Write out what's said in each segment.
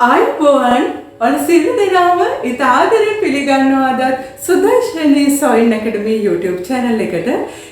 ආයුබෝවන් ඔන්න සියලු දෙනාම ඉතාලි පිළිගන්නවාදත් සුදර්ශනී සොයින් ඇකඩමි YouTube channel එකට.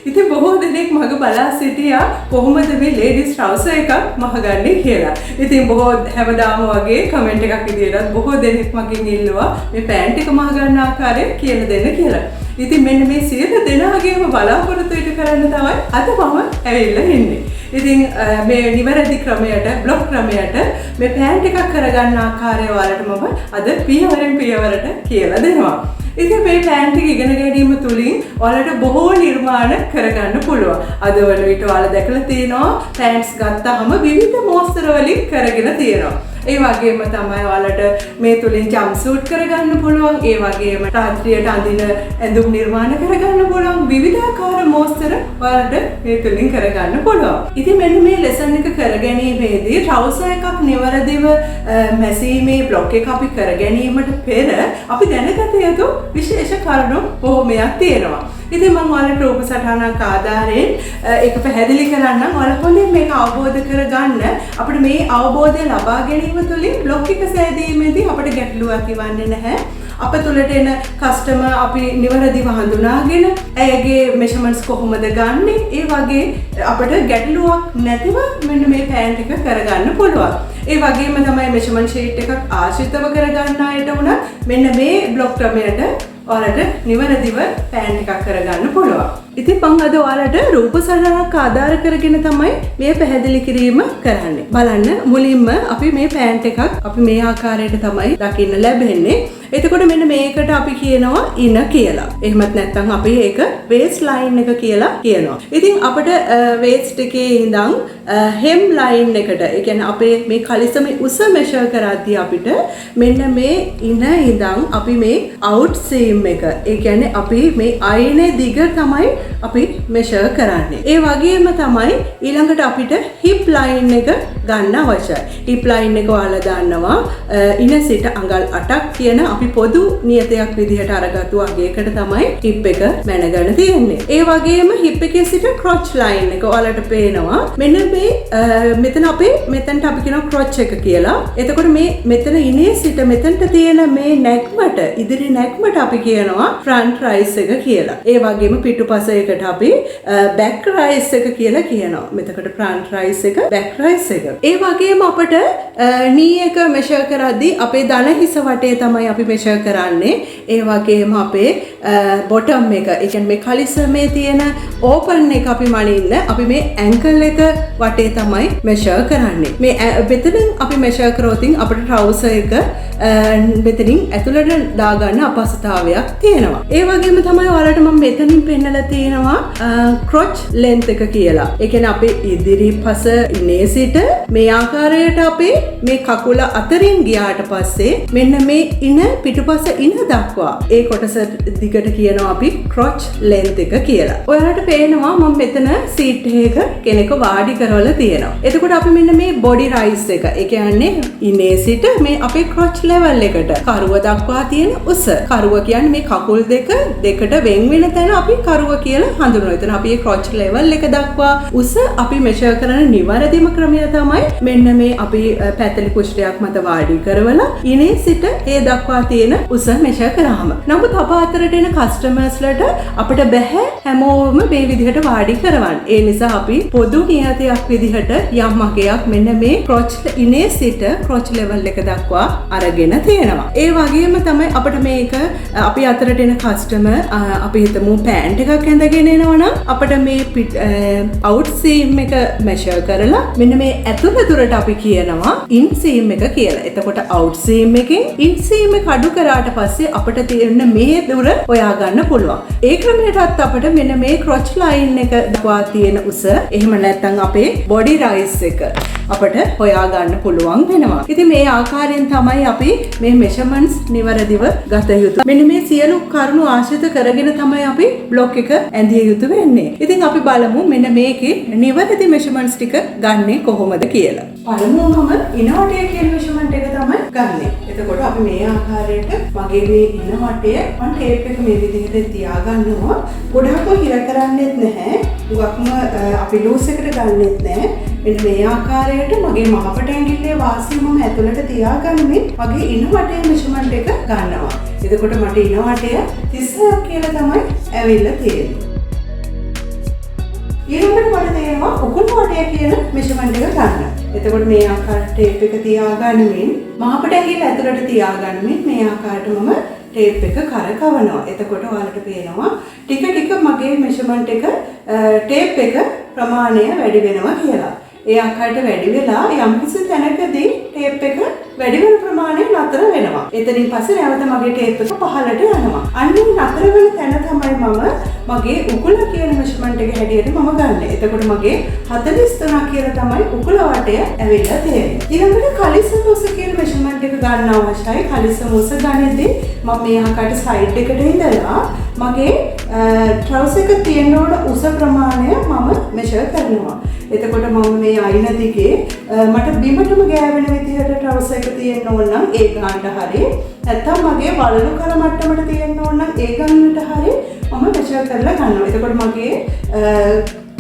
ඉතින් බොහෝ දෙනෙක් මග බලා සිටියා කොහොමද මේ ladies trouser එකක් මහගන්නේ කියලා. ඉතින් බොහෝ හැමදාම වගේ කමෙන්ට් එකක් විදියට බොහෝ දෙනෙක් මගෙන් ඉල්ලුවා මේ පෑන්ට් එක මහගන්න ආකාරය කියලා දෙන්න කියලා. ඉතින් මෙන්න මේ සියලු දෙනාගේම බලාපොරොත්තු ඉටු කරන්න තමයි අද මම ඇවිල්ලා ඉන්නේ. ඉතින් මේ නිවැරදි ක්‍රමයට බ්ලොග් ක්‍රමයට මේ පෑන්ට් එකක් කරගන්න ආකාරය ඔයාලට මම අද පියවරෙන් පියවරට කියලා දෙනවා. ඉතින් මේ පෑන්ට් එක ඉගෙන ගැනීම තුලින් ඔයාලට බොහෝ නිර්මාණ කරගන්න පුළුවන්. අද වන විට ඔයාලා දැකලා තියෙනවා පෑන්ට්ස් ගත්තාම විවිධ මෝස්තර වලින් කරගෙන තියෙනවා. ඒ වගේම තමයි ඔයාලට මේ තුලින් ජම්ප් සූට් කරගන්න පුළුවන්. ඒ වගේම රාත්‍රියට අඳින ඇඳුම් නිර්මාණ කරගන්න පුළුවන්. විවිධාකාර මෝස්තර ඔයාලට මේ තුලින් කරගන්න පුළුවන්. ඉතින් මෙන්න මේ ලෙසන් එක කරගැනීමේදී trouser එකක් නිවැරදිව මැසීමේ බ්ලොක් එක අපි කරගැනීමට පෙර අපි දැනගත යුතු විශේෂ කරුණු බොහොමයක් තියෙනවා. ඉතින් මම ඔයාලට රූප සටහනක් ආධාරයෙන් ඒක පැහැදිලි කරන්නම්. ඔයාලා හොඳින් මේක අවබෝධ කරගන්න. අපිට මේ අවබෝධය ලබා ගැනීම තුළින් බ්ලොග් එක සෑදීමේදී අපිට ගැටලුවක් ඇතිවන්නේ නැහැ. අප තුළට එන කස්ටමර් අපි නිවැරදිව හඳුනාගෙන ඇයගේ මෙෂර්මන්ට්ස් කොහොමද ගන්නෙ, ඒ වගේ අපිට ගැටලුවක් නැතිව මෙන්න මේ පෑන්ට් එක කරගන්න පුළුවන්. ඒ වගේම තමයි මෙෂර්මන්ට් ෂීට් එකක් ආශ්‍රිතව කරගන්න අයට උනත් මෙන්න මේ බ්ලොග් ක්‍රමයට ඔයාලට නිවැරදිව පෑන්ට් එකක් කරගන්න පුළුවන්. ඉතින් මම අද ඔයාලට රූප සටහනක් ආධාර කරගෙන තමයි මේ පැහැදිලි කිරීම කරන්නේ. බලන්න මුලින්ම අපි මේ පෑන්ට් එකක් අපි මේ ආකාරයට තමයි දකින්න ලැබෙන්නේ. එතකොට මෙන්න මේකට අපි කියනවා ඉන කියලා. එහෙමත් නැත්නම් අපි ඒක වේස්ට් ලයින් එක කියලා කියනවා. ඉතින් අපිට වේස්ට් එකේ ඉඳන් හෙම් ලයින් එකට, ඒ කියන්නේ අපේ මේ කලිසමේ උස මෙෂර් කරද්දී අපිට මෙන්න මේ ඉන ඉඳන් අපි මේ අවුට් සීම් එක, ඒ කියන්නේ අපි මේ අයිනේ දිග තමයි අපි මෙෂර් කරන්නේ. ඒ වගේම තමයි ඊළඟට අපිට හිප් ලයින් එක ගන්න අවශ්‍යයි. හිප් ලයින් එක ඔයාලා දන්නවා ඉන සිට අඟල් 8ක් කියන අපි පොදු නියතයක් විදිහට අරගත්තු අගයකට තමයි හිප් එක මැනගන්න තියෙන්නේ. ඒ වගේම හිප් එකේ සිට ක්‍රොච් ලයින් එක ඔයාලට පේනවා. මෙන්න මේ මෙතන අපේ මෙතනට අපි කියනවා ක්‍රොච් එක කියලා. එතකොට මේ මෙතන ඉනේ සිට මෙතනට තියෙන මේ නැග්මට, ඉදිරි නැග්මට අපි කියනවා ෆ්‍රන්ට් රයිස් එක කියලා. ඒ වගේම පිටුපස එකට අපි බැක් රයිස් එක කියලා කියනවා. මෙතකොට ෆ්‍රන්ට් රයිස් එක, බැක් රයිස් එක. ඒ වගේම අපිට නී එක මෙෂර් කරද්දී අපේ දන හිස වටේ තමයි අපි මෙෂර් කරන්නේ. ඒ වගේම අපේ බොටම් එක, ඒ කියන්නේ මේ කලිසමේ තියෙන ඕපන් එක අපි මනින්න අපි මේ ඇන්කල් එක වටේ තමයි මෙෂර් කරන්නේ. මේ මෙතනින් අපි මෙෂර් කරොතින් අපිට trouser එක මෙතනින් ඇතුළට දාගන්න අපහසුතාවයක් තියෙනවා. ඒ වගේම තමයි ඔයාලට මම මෙතනින් පෙන්නලා තියෙනවා ක්‍රොච් ලෙන්ත් එක කියලා. ඒ කියන්නේ අපේ ඉදිරිපස ඉනේ සිට මේ ආකාරයට අපේ මේ කකුල අතරින් ගියාට පස්සේ මෙන්න මේ ඉන පිටුපස ඉන දක්වා ඒ කොටස දිගට කියනවා අපි ක්‍රොච් ලෙන්ත් එක කියලා. ඔයාලට පේනවා මම මෙතන සීට් එකක කෙනෙක් වාඩි කරවලා තියෙනවා. එතකොට අපි මෙන්න මේ බොඩි රයිස් එක, ඒ කියන්නේ ඉනේ සිට මේ අපේ ක්‍රොච් ලෙවල් එකට කරුව දක්වා තියෙන උස. කරුව කියන්නේ මේ කකුල් දෙකට වෙන් වෙන තැන අපි කරුව කියලා හඳුන්වනවා. එතන අපි මේ ක්‍රොච් ලෙවල් එක දක්වා උස අපි මෙෂර් කරන නිවැරදිම ක්‍රමය තමයි මෙන්න මේ අපි පැතලි කුෂ්ඨයක් මත වාඩි කරවලා ඉනේ සිට ඒ දක්වා තියෙන උස මෙෂර් කරාම. නමුත් අප අතරට එන කස්ටමර්ස්ලට අපිට බෑ හැමෝම මේ විදිහට වාඩි කරවන්න. ඒ නිසා අපි පොදු නියතයක් විදිහට යම් අගයක් මෙන්න මේ ක්‍රොච් ඉනේ සිට ක්‍රොච් ලෙවල් එක දක්වා අරගෙන තියෙනවා. ඒ වගේම තමයි අපිට මේක අපි අතරට එන කස්ටමර් අපි හිතමු පෑන්ට් එකක් ඇඳගෙන එනවනම් අපිට මේ අවුට් සීම් එක මෙෂර් කරලා මෙන්න මේ ඇතුළ දුරට අපි කියනවා ඉන් සීම් එක කියලා. එතකොට අවුට් සීම් එකෙන් ඉන් සීම් එක අඩු කරාට පස්සේ අපිට තියෙන මේ දුර හොයා ගන්න පුළුවන්. ඒ ක්‍රමයටත් අපිට මෙන්න මේ ක්‍රොච් ලයින් එක දක්වා තියෙන උස, එහෙම නැත්නම් අපේ බොඩි රයිස් එක අපිට හොයා ගන්න පුළුවන් වෙනවා. ඉතින් මේ ආකාරයෙන් තමයි අපි මේ මෙෂර්මන්ට්ස් නිවැරදිව ගත යුතු. මෙන්න මේ සියලු කරුණු ආශ්‍රිත කරගෙන තමයි අපි බ්ලොග් එක ඇඳිය යුතු වෙන්නේ. ඉතින් අපි බලමු මෙන්න මේකේ නිවැරදි මෙෂර්මන්ට්ස් ටික ගන්නෙ කොහොමද කියලා. පළමුවම ඉනවටේ කියන මෙෂර්මන්ට් එක තමයි ගන්න. එතකොට අපි මේ ආකාරයට මගේ මේ ඉන වටය මම ටේප් එක මේ විදිහට තියාගන්නවා. ගොඩක් හිර කරන්නෙත් නැහැ. උගක්ම අපි ලූස් එකට ගන්නෙත් නැහැ. මෙන්න මේ ආකාරයට මගේ මහපට ඇඟිල්ලේ වාසිය මම ඇතුළට තියාගන්නේ මගේ ඉන වටේ මෙෂර්මන්ට් එක ගන්නවා. එතකොට මට ඉන වටය 36ක් කියලා තමයි ඇවිල්ලා තියෙන්නේ. ඊළඟට මට තේරෙනවා උකුණු වටය කියන මෙෂර්මන්ට් එක ගන්න. එතකොට මේ ආකාරයට ටේප් එක තියාගන්නමින් මහපට ඇඟිල්ල ඇතුළට තියාගන්නමින් මේ ආකාරයට මම ටේප් එක කරකවනවා. එතකොට ඔයාලට පේනවා ටික ටික මගේ මෙෂර්මන්ට් එක ටේප් එක ප්‍රමාණය වැඩි වෙනවා කියලා. ඒ ආකාරයට වැඩි වෙලා යම්කිසි තැනකදී ටේප් එක වැඩි වෙන ප්‍රමාණය නතර වෙනවා. එතනින් පස්සේ නැවත මගේ ටේප් එක පහළට යනවා. අන්නේ නතර වෙන තැන තමයි මම මගේ උකුල කියන මෙෂර්මන්ට් එක හැටියට මම ගන්න. එතකොට මගේ 43 කියලා තමයි උකුල වටය ඇවිල්ලා තියෙන්නේ. ඊළඟට කලිසම උස කියන මෙෂර්මන්ට් එක ගන්න අවශ්‍යයි. කලිසම උස ගන්නදී මම මේ ආකාරයට සයිඩ් එකට ඉඳලා මගේ ට්‍රවුසර් එක තියෙන උස ප්‍රමාණය මම මෙෂර් කරනවා. එතකොට මම මේ අයින දිගේ මට බිමටම ගෑවෙන විදිහට ට්‍රවුසර් එක තියෙන්න ඕන නම් ඒ ගානට හරිය. නැත්නම් මගේ වලලු කර මට්ටමට තියෙන්න ඕන නම් ඒ ගානට හරිය මම මෙෂර් කරලා ගන්නවා. එතකොට මගේ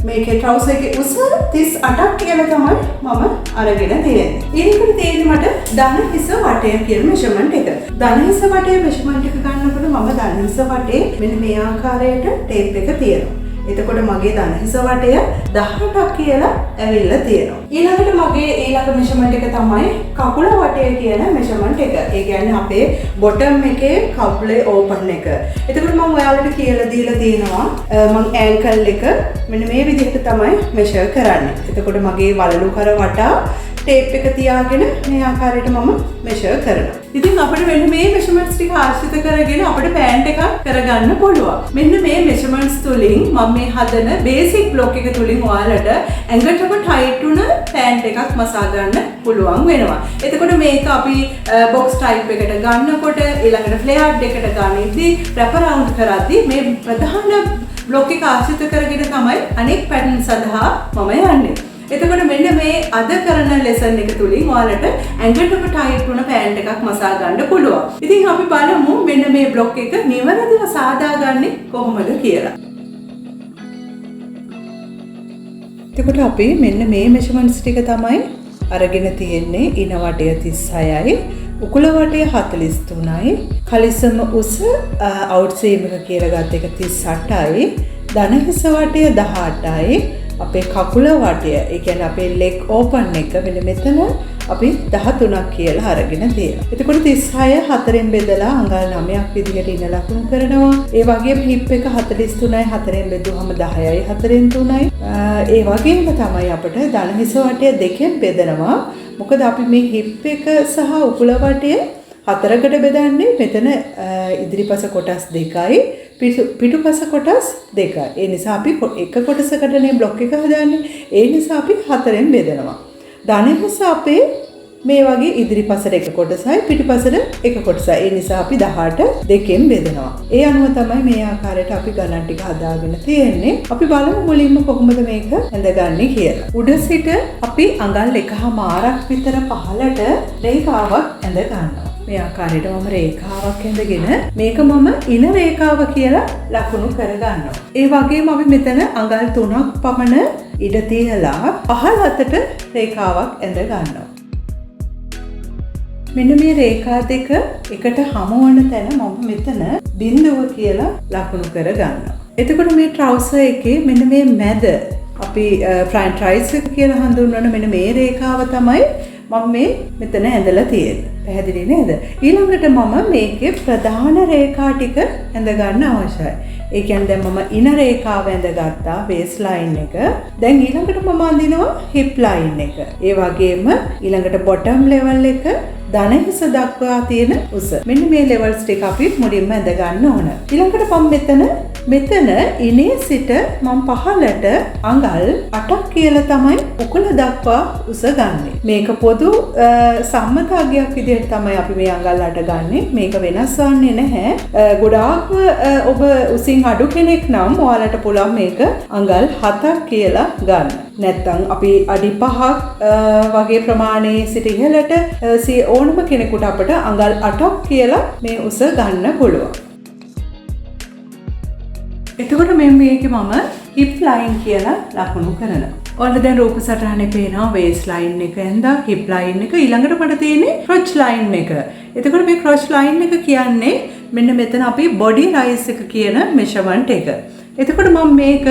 මේකේ ට්‍රවුසර් එකේ උස 38ක් කියලා තමයි මම අරගෙන තියෙන්නේ. ඊළඟට තියෙන්නේ මට දන හිස වටය කියන මෙෂර්මන්ට් එක. දන හිස වටේ මෙෂර්මන්ට් එක ගන්නකොට මම දන හිස වටේ මෙන්න මේ ආකාරයට ටේප් එක තියනවා. එතකොට මගේ දන හිස වටය 18ක් කියලා ඇවිල්ලා තියෙනවා. ඊළඟට මගේ ඊළඟ මෙෂර්මන්ට් එක තමයි කකුල වටය කියන මෙෂර්මන්ට් එක. ඒ කියන්නේ අපේ බොටම් එකේ කකුලේ ඕපන් එක. එතකොට මම ඔයාලට කියලා දීලා තියෙනවා මම ඇන්කල් එක මෙන්න මේ විදිහට තමයි මෙෂර් කරන්නේ. එතකොට මගේ වලලු කර වටා ටේප් එක තියාගෙන මේ ආකාරයට මම මෙෂර් කරනවා. ඉතින් අපිට මෙන්න මේ මෙෂර්මන්ට්ස් ටික ආශ්‍රිත කරගෙන අපිට පෑන්ට් එකක් කරගන්න පුළුවන්. මෙන්න මේ මෙෂර්මන්ට්ස් තුලින් මම මේ හදන බේසික් බ්ලොක් එක තුලින් ඔයාලට ඇඟටම ටයිට් වුණ පෑන්ට් එකක් මසා ගන්න පුළුවන් වෙනවා. එතකොට මේක අපි බොක්ස් ටයිප් එකට ගන්නකොට ඊළඟට ෆ්ලෙයර්ඩ් එකට ගන්නදී රැප් අරවුන්ඩ් කරද්දී මේ ප්‍රධාන බ්ලොක් එක ආශ්‍රිත කරගෙන තමයි අනෙක් පැටර්න් සඳහා මම යන්නේ. එතකොට මෙන්න මේ අද කරන ලෙසන් එක තුලින් ඔයාලට ඇඟටම ටයිට් වුණ පෑන්ට් එකක් මසා ගන්න පුළුවන්. ඉතින් අපි බලමු මෙන්න මේ බ්ලොක් එක නිවැරදිව සාදාගන්නේ කොහොමද කියලා. එතකොට අපි මෙන්න මේ මෙෂර්මන්ට්ස් ටික තමයි අරගෙන තියෙන්නේ. ඉන වටය 36යි, උකුල වටය 43යි, කලිසම උස අවුට්සීම් එක කියලා ගත්ත එක 38යි, දන හිස වටය 18යි, අපේ කකුල වටය, ඒ කියන්නේ අපේ ලෙග් ඕපන් එක මෙන්න මෙතන අපි 13ක් කියලා අරගෙන තියෙනවා. එතකොට 36 4ෙන් බෙදලා අඟල් 9ක් විදිහට ඉන ලකුණු කරනවා. ඒ වගේම හිප් එක 43යි 4ෙන් බෙදුවම 10යි 4ෙන් 3යි. ඒ වගේම තමයි අපිට දන හිස වටය දෙකෙන් බෙදනවා. මොකද අපි මේ හිප් එක සහ උකුල වටය හතරකට බෙදන්නේ. මෙතන ඉදිරිපස කොටස් දෙකයි පිටුපස කොටස් දෙකයි. ඒ නිසා අපි එක කොටසකටනේ බ්ලොක් එක හදාන්නේ. ඒ නිසා අපි හතරෙන් බෙදනවා. දන හිස අපේ මේ වගේ ඉදිරිපසට එක කොටසයි පිටුපසට එක කොටසයි. ඒ නිසා අපි 18 දෙකෙන් බෙදනවා. ඒ අනුව තමයි මේ ආකාරයට අපි ගණන් ටික හදාගෙන තියෙන්නේ. අපි බලමු මුලින්ම කොහොමද මේක ඇඳගන්නේ කියලා. උඩ සිට අපි අඟල් 1.5ක් විතර පහළට රේඛාවක් ඇඳ ගන්නවා. මේ ආකාරයට මම රේඛාවක් ඇඳගෙන මේක මම ඉන රේඛාව කියලා ලකුණු කරගන්නවා. ඒ වගේම අපි මෙතන අඟල් 3ක් පමණ ඉඩ තියලා පහළ අතට රේඛාවක් ඇඳ ගන්නවා. මෙන්න මේ රේඛා දෙක එකට හමුවන තැන මම මෙතන බිඳුව කියලා ලකුණු කරගන්නවා. එතකොට මේ ට්‍රවුසර් එකේ මෙන්න මේ මැද අපි ෆ්‍රන්ට් රයිට් එක කියලා හඳුන්වන මෙන්න මේ රේඛාව තමයි මම මේ මෙතන ඇඳලා තියෙන්නේ. පැහැදිලි නේද? ඊළඟට මම මේකේ ප්‍රධාන රේඛා ටික ඇඳ ගන්න අවශ්‍යයි. ඒ කියන්නේ දැන් මම ඉන රේඛාව ඇඳගත්තා වේස් ලයින් එක. දැන් ඊළඟට මම අඳිනවා හිප් ලයින් එක. ඒ වගේම ඊළඟට බොටම් ලෙවල් එක දන හිස දක්වා තියෙන උස. මෙන්න මේ ලෙවල්ස් ටික අපි මුලින්ම ඇඳ ගන්න ඕන. ඊළඟට මම මෙතන මෙතන ඉනේ සිට මම පහළට අඟල් 8ක් කියලා තමයි උකුල දක්වා උස ගන්නෙ. මේක පොදු සම්මත අගයක් විදිහට තමයි අපි මේ අඟල් 8 ගන්නෙ. මේක වෙනස් වන්නේ නැහැ. ගොඩාක් ඔබ උසින් අඩු කෙනෙක් නම් ඔයාලට පුළුවන් මේක අඟල් 7ක් කියලා ගන්න. නැත්තම් අපි අඩි 5ක් වගේ ප්‍රමාණයේ සිට ඉහළට ඕනම කෙනෙකුට අපට අඟල් 8ක් කියලා මේ උස ගන්න පුළුවන්. එතකොට මේකේ මම hip line කියලා ලකුණු කරනවා. ඔයාලා දැන් රූප සටහනේ පේනවා waist line එක ඇඳා hip line එක ඊළඟට මට තියෙන්නේ crotch line එක. එතකොට මේ crotch line එක කියන්නේ මෙන්න මෙතන අපි body rise එක කියන measurement එක. එතකොට මම මේක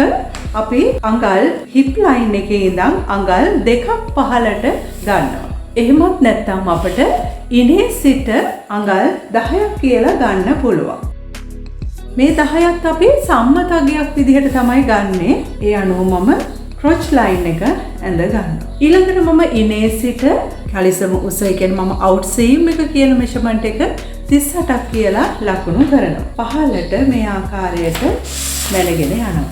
අපි අඟල් hip line එකේ ඉඳන් අඟල් 2ක් පහළට ගන්නවා. එහෙමත් නැත්නම් අපිට ඉනේ සිට අඟල් 10ක් කියලා ගන්න පුළුවන්. මේ 10ත් අපි සම්මත අගයක් විදිහට තමයි ගන්නෙ. ඒ අනුව මම crotch line එක ඇඳ ගන්නවා. ඊළඟට මම ඉනේ සිට කලිසම උස කියන්නේ මම out seam එක කියන measurement එක 38ක් කියලා ලකුණු කරනවා. පහළට මේ ආකාරයට මැනගෙන යනවා.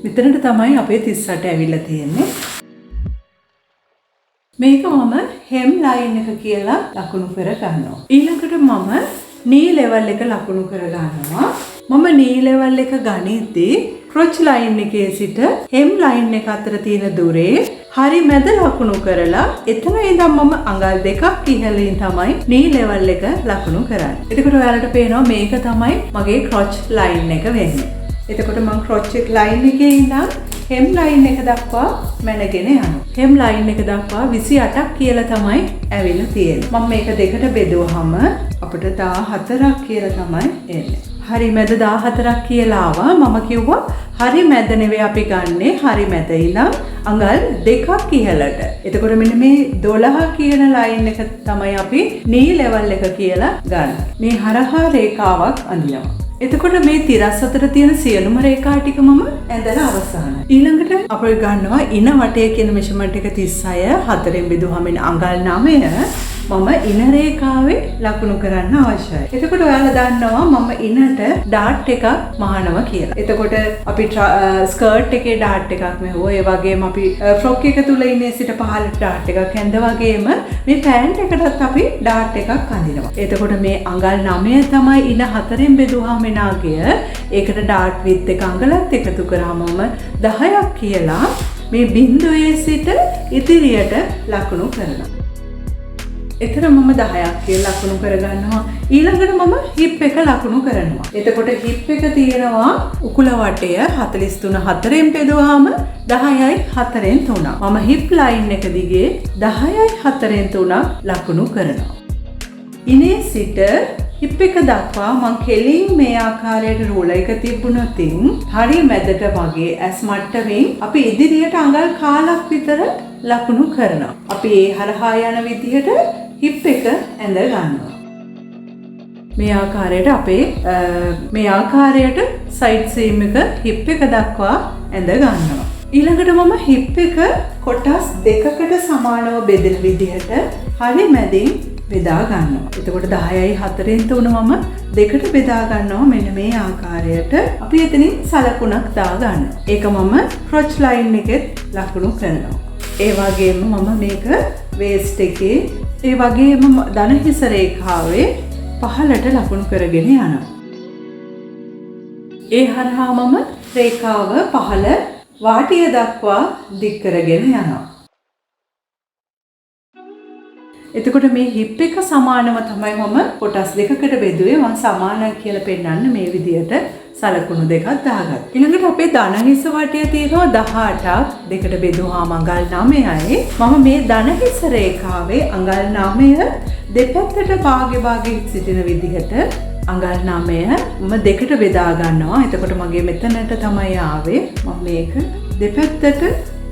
මෙතනට තමයි අපේ 38 ඇවිල්ලා තියෙන්නේ. මේක මම hem line එක කියලා ලකුණු කර ගන්නවා. ඊළඟට මම knee level එක ලකුණු කර ගන්නවා. මම knee level එක ගනිද්දී crotch line එකේ සිට hem line එක අතර තියෙන දුරේ හරි මැද ලකුණු කරලා එතන ඉඳන් මම අඟල් 2ක් ඉහළින් තමයි knee level එක ලකුණු කරන්නේ. එතකොට ඔයාලට පේනවා මේක තමයි මගේ crotch line එක වෙන්නේ. එතකොට මම crotch line එකේ ඉඳන් hem line එක දක්වා මැනගෙන යනවා. hem line එක දක්වා 28ක් කියලා තමයි ඇවිල්ලා තියෙන්නේ. මම මේක දෙකට බෙදුවහම අපිට 14ක් කියලා තමයි එන්නේ. හරි මැද 14ක් කියලා ආවා. මම කිව්වා හරි මැද නෙවෙයි අපි ගන්නෙ. හරි මැද ඉඳන් අඟල් 2ක් ඉහළට. එතකොට මෙන්න මේ 12 කියන line එක තමයි අපි knee level එක කියලා ගන්න. මේ හරහා රේඛාවක් අඳිනවා. එතකොට මේ තිරස් අතර තියෙන සියලුම රේඛා ටික මම ඇඳලා අවසానයි. ඊළඟට අපි ගන්නවා ඉන වටය කියන මෙෂර්මන්ට් එක 36 4ෙන් බෙදුවහම අඟල් 9 මම ඉන රේඛාවේ ලකුණු කරන්න අවශ්‍යයි. එතකොට ඔයාලා දන්නවා මම ඉනට ඩාට් එකක් මහනවා කියලා. එතකොට අපි ස්කර්ට් එකේ ඩාට් එකක් මෙහුවා. ඒ වගේම අපි ෆ්‍රොක් එක තුල ඉන්නේ සිට පහළට ඩාට් එකක් ඇඳ වගේම මේ පෑන්ට් එකටත් අපි ඩාට් එකක් අඳිනවා. එතකොට මේ අඟල් 9 තමයි ඉන 4ෙන් බෙදුවාම එන අගය. ඒකට ඩාට් විත් එක අඟලත් එකතු කරාම මම 10ක් කියලා මේ බිංදුවේ සිට ඉදිරියට ලකුණු කරනවා. එතන මම 10ක් කියලා ලකුණු කරගන්නවා. ඊළඟට මම හිප් එක ලකුණු කරනවා. එතකොට හිප් එක තියෙනවා උකුල වටය 43 4ෙන් බෙදුවාම 10යි 4ෙන් 3. මම හිප් ලයින් එක දිගේ 10යි 4ෙන් 3 ලකුණු කරනවා. ඉනේ සිට හිප් එක දක්වා මම කෙලින් මේ ආකාරයට රූලර් එක තිබුණොතින් හරිය මැදට වගේ ඇස් මට්ටමින් අපි ඉදිරියට අඟල් කාලක් විතර ලකුණු කරනවා. අපි ඒ හරහා යන විදිහට හිප් එක ඇඳ ගන්නවා. මේ ආකාරයට අපේ මේ ආකාරයට සයිඩ් සීම් එක හිප් එක දක්වා ඇඳ ගන්නවා. ඊළඟට මම හිප් එක කොටස් දෙකකට සමානව බෙදෙන විදිහට හරි මැදින් බෙදා ගන්නවා. එතකොට 10යි 4ෙන් 3 මම දෙකට බෙදා ගන්නවා මෙන්න මේ ආකාරයට. අපි එතනින් සලකුණක් දා ගන්නවා. ඒක මම crotch line එකෙත් ලකුණු කරනවා. ඒ වගේම මම මේක waist එකේ ඒ වගේම දන හිස රේඛාවේ පහළට ලකුණු කරගෙන යනවා. ඒ හරහා මම රේඛාව පහළ වාටිය දක්වා දික් කරගෙන යනවා. එතකොට මේ හිප් එක සමානව තමයි මම කොටස් දෙකකට බෙදුවේ. මම සමාන කියලා පෙන්නන්න මේ විදිහට සලකුණු දෙකක් දාගත්තා. ඊළඟට අපේ දන හිස වටය තියෙනවා 18ක්. දෙකට බෙදුවාම අඟල් 9යි. මම මේ දන හිස රේඛාවේ අඟල් 9 දෙපැත්තට භාගයෙන් සිටින විදිහට අඟල් 9 මම දෙකට බෙදා ගන්නවා. එතකොට මගේ මෙතනට තමයි ආවේ. මම මේක දෙපැත්තට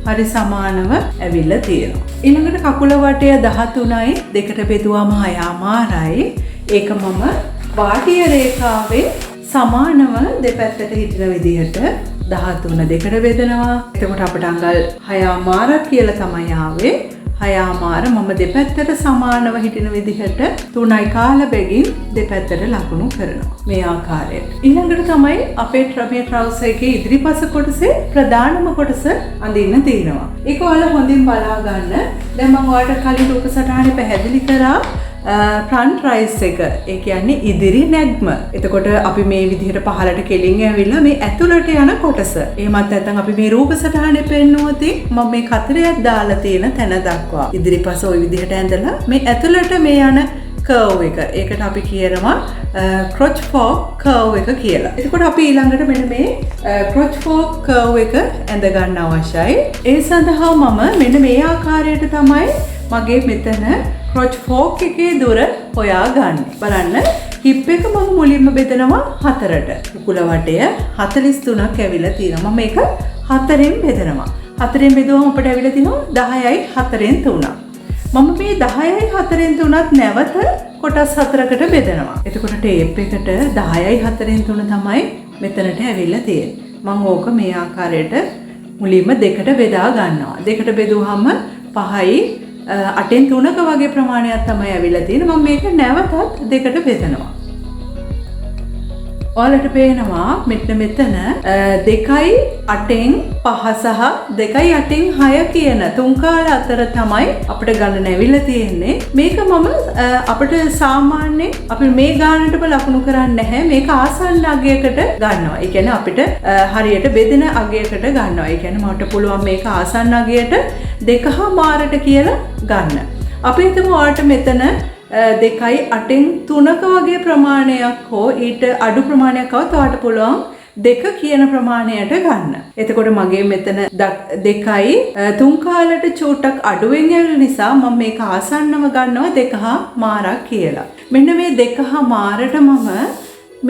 හරි සමානව ඇවිල්ලා තියෙනවා. ඊළඟට කකුල වටය 13යි දෙකට බෙදුවාම 6මාරයි. ඒක මම වාටිය රේඛාවේ සමානව දෙපැත්තට හිටින විදිහට 13 දෙකට බෙදනවා. එතකොට අපට අඟල් 6මාරක් කියලා තමයි ආවේ. 6:00 මම දෙපැත්තට සමානව හිටින විදිහට 3:15 බැගින් දෙපැත්තට ලකුණු කරනවා. මේ ආකාරයට. ඊළඟට තමයි අපේ මේ ට්‍රවුසර් එකේ ඉදිරිපස කොටසේ ප්‍රධානම කොටස අඳින්න තියෙනවා. ඒක ඔයාලා හොඳින් බලා ගන්න. දැන් මම ඔයාලට කලින් රූප සටහනේ පැහැදිලි කරා ෆ්‍රන්ට් රයිස් එක. ඒ කියන්නේ ඉදිරි නැග්ම. එතකොට අපි මේ විදිහට පහළට කෙලින් ඇවිල්ලා මේ ඇතුළට යන කොටස. එහෙමත් නැත්නම් අපි මේ රූප සටහනේ පෙන්නුවොත් මම මේ කතරයක් දාලා තියෙන තැන දක්වා ඉදිරිපස ওই විදිහට ඇඳලා මේ ඇතුළට මේ යන කර්ව් එක. ඒකට අපි කියනවා ක්‍රොච් ෆෝක් කර්ව් එක කියලා. එතකොට අපි ඊළඟට මෙන්න මේ ක්‍රොච් ෆෝක් කර්ව් එක ඇඳ ගන්න අවශ්‍යයි. ඒ සඳහා මම මෙන්න මේ ආකාරයට තමයි මගේ මෙතන ක්‍රොච් ෆෝක් එකේ දුර හොයා ගන්න. බලන්න හිප් එක මම මුලින්ම බෙදනවා 4ට. කුකුල වටය 43ක් ඇවිල්ලා තියෙනවා. මම මේක 4ෙන් බෙදනවා. 4ෙන් බෙදුවම අපිට ඇවිල්ලා තිනවා 10යි 4ෙන් 3ක්. මම මේ 10යි 4ෙන් 3ත් නැවත කොටස් 4කට බෙදනවා. එතකොට ටේප් එකට 10යි 4ෙන් 3 තමයි මෙතනට ඇවිල්ලා තියෙන්නේ. මම ඕක මේ ආකාරයට මුලින්ම දෙකට බෙදා ගන්නවා. දෙකට බෙදුවාම 5යි 8ෙන් 3ක වගේ ප්‍රමාණයක් තමයි ඇවිල්ලා තියෙන්නේ. මම මේක නැවතත් දෙකට බෙදනවා. ඔයාලට පේනවා මෙතන 2යි 8ෙන් 5 සහ 2යි 8ෙන් 6 කියන තුන් කාල අතර තමයි අපිට ගණන ඇවිල්ලා තියෙන්නේ. මේක මම අපිට සාමාන්‍යයෙන් අපි මේ ගානටම ලකුණු කරන්නේ නැහැ. මේක ආසන්න අගයකට ගන්නවා. ඒ කියන්නේ අපිට හරියට බෙදෙන අගයකට ගන්නවා. ඒ කියන්නේ මට පුළුවන් මේක ආසන්න අගයට 2.5ට කියලා ගන්න. අපි හිතමු ඔයාලට මෙතන 2යි 8ෙන් 3ක වගේ ප්‍රමාණයක් හෝ ඊට අඩු ප්‍රමාණයක් આવත් ඔයාලට පුළුවන් 2 කියන ප්‍රමාණයට ගන්න. එතකොට මගේ මෙතන 2යි 3 කාලට චූටක් අඩුවෙන් යන නිසා මම මේක ආසන්නව ගන්නවා 2.5 කියලා. මෙන්න මේ 2.5ට මම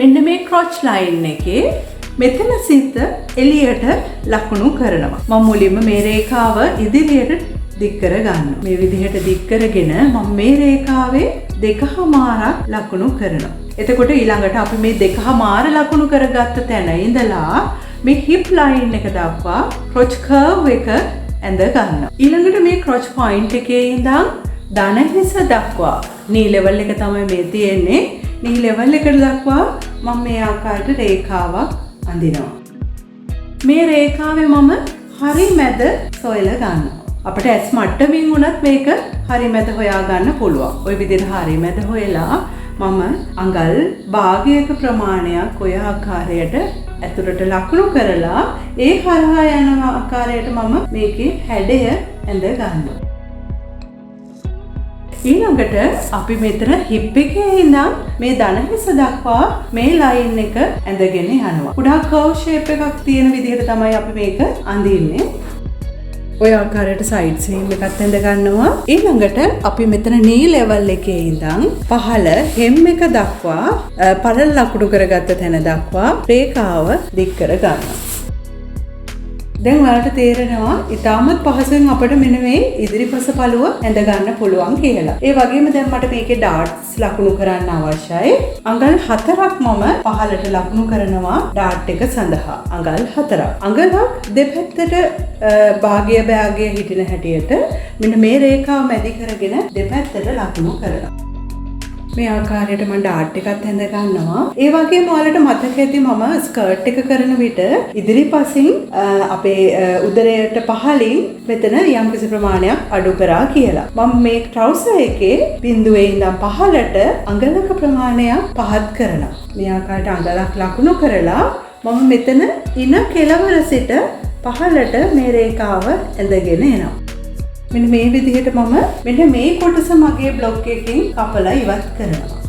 මෙන්න මේ ක්‍රොච් ලයින් එකේ මෙතන සිට එළියට ලකුණු කරනවා. මම මුලින්ම මේ රේඛාව ඉදිරියට දික් කර ගන්නවා. මේ විදිහට දික් කරගෙන මම මේ රේඛාවේ 2.5ක් ලකුණු කරනවා. එතකොට ඊළඟට අපි මේ 2.5 ලකුණු කරගත්ත තැන ඉඳලා මේ හිප් ලයින් එක දක්වා ක්‍රොච් කර්ව් එක ඇඳ ගන්නවා. ඊළඟට මේ ක්‍රොච් පොයින්ට් එකේ ඉඳන් දන හිස දක්වා නී ලෙවල් එක තමයි මේ තියෙන්නේ. නී ලෙවල් එකට දක්වා මම මේ ආකාරයට රේඛාවක් අඳිනවා. මේ රේඛාවේ මම හරි මැද සොයලා ගන්නවා. අපිට ඇස් මට්ටමින් වුණත් මේක හරි මැද හොයා ගන්න පුළුවන්. ওই විදිහට හරි මැද හොයලා මම අඟල් භාගයක ප්‍රමාණයක් ඔය ආකාරයට ඇතුළට ලකුණු කරලා ඒ හරහා යන ආකාරයට මම මේකේ හැඩය ඇඳ ගන්නවා. ඊළඟට අපි මෙතන හිප් එකේ ඉඳන් මේ දන හිස දක්වා මේ ලයින් එක ඇඳගෙන යනවා. කුඩා කර්ව් ෂේප් එකක් තියෙන විදිහට තමයි අපි මේක අඳින්නේ. ඔය ආකාරයට සයිඩ් සීම් එකක් ඇඳ ගන්නවා. ඊළඟට අපි මෙතන නී ලෙවල් එකේ ඉඳන් පහළ හෙම් එක දක්වා පළල ලකුණු කරගත්ත තැන දක්වා රේඛාව දික් කර ගන්නවා. දැන් ඔයාලට තේරෙනවා ඉතාමත් පහසුවෙන් අපිට මෙන්න මේ ඉදිරිපස පළුව ඇඳ ගන්න පුළුවන් කියලා. ඒ වගේම දැන් මට මේකේ ඩාට්ස් ලකුණු කරන්න අවශ්‍යයි. අඟල් 4ක් මම පහළට ලකුණු කරනවා ඩාට් එක සඳහා. අඟල් 4ක්. අඟලක් දෙපැත්තට භාගය හිටින හැටියට මෙන්න මේ රේඛාව මැදි කරගෙන දෙපැත්තට ලකුණු කරනවා. මේ ආකාරයට මම ඩාට් එකත් ඇඳ ගන්නවා. ඒ වගේම ඔයාලට මතක ඇති මම ස්කර්ට් එක කරන විට ඉදිරිපසින් අපේ උදරයට පහළින් මෙතන යම්කිසි ප්‍රමාණයක් අඩු කරා කියලා. මම මේ ට්‍රවුසර් එකේ බිඳුවේ ඉඳන් පහළට අඟලක ප්‍රමාණයක් පහත් කරනවා. මේ ආකාරයට අඟලක් ලකුණු කරලා මම මෙතන ඉන කෙළවර සිට පහළට මේ රේඛාව ඇඳගෙන එනවා. මෙන්න මේ විදිහට මම මෙන්න මේ කොටස මගේ බ්ලොග් එකකින් කපලා ඉවත් කරනවා.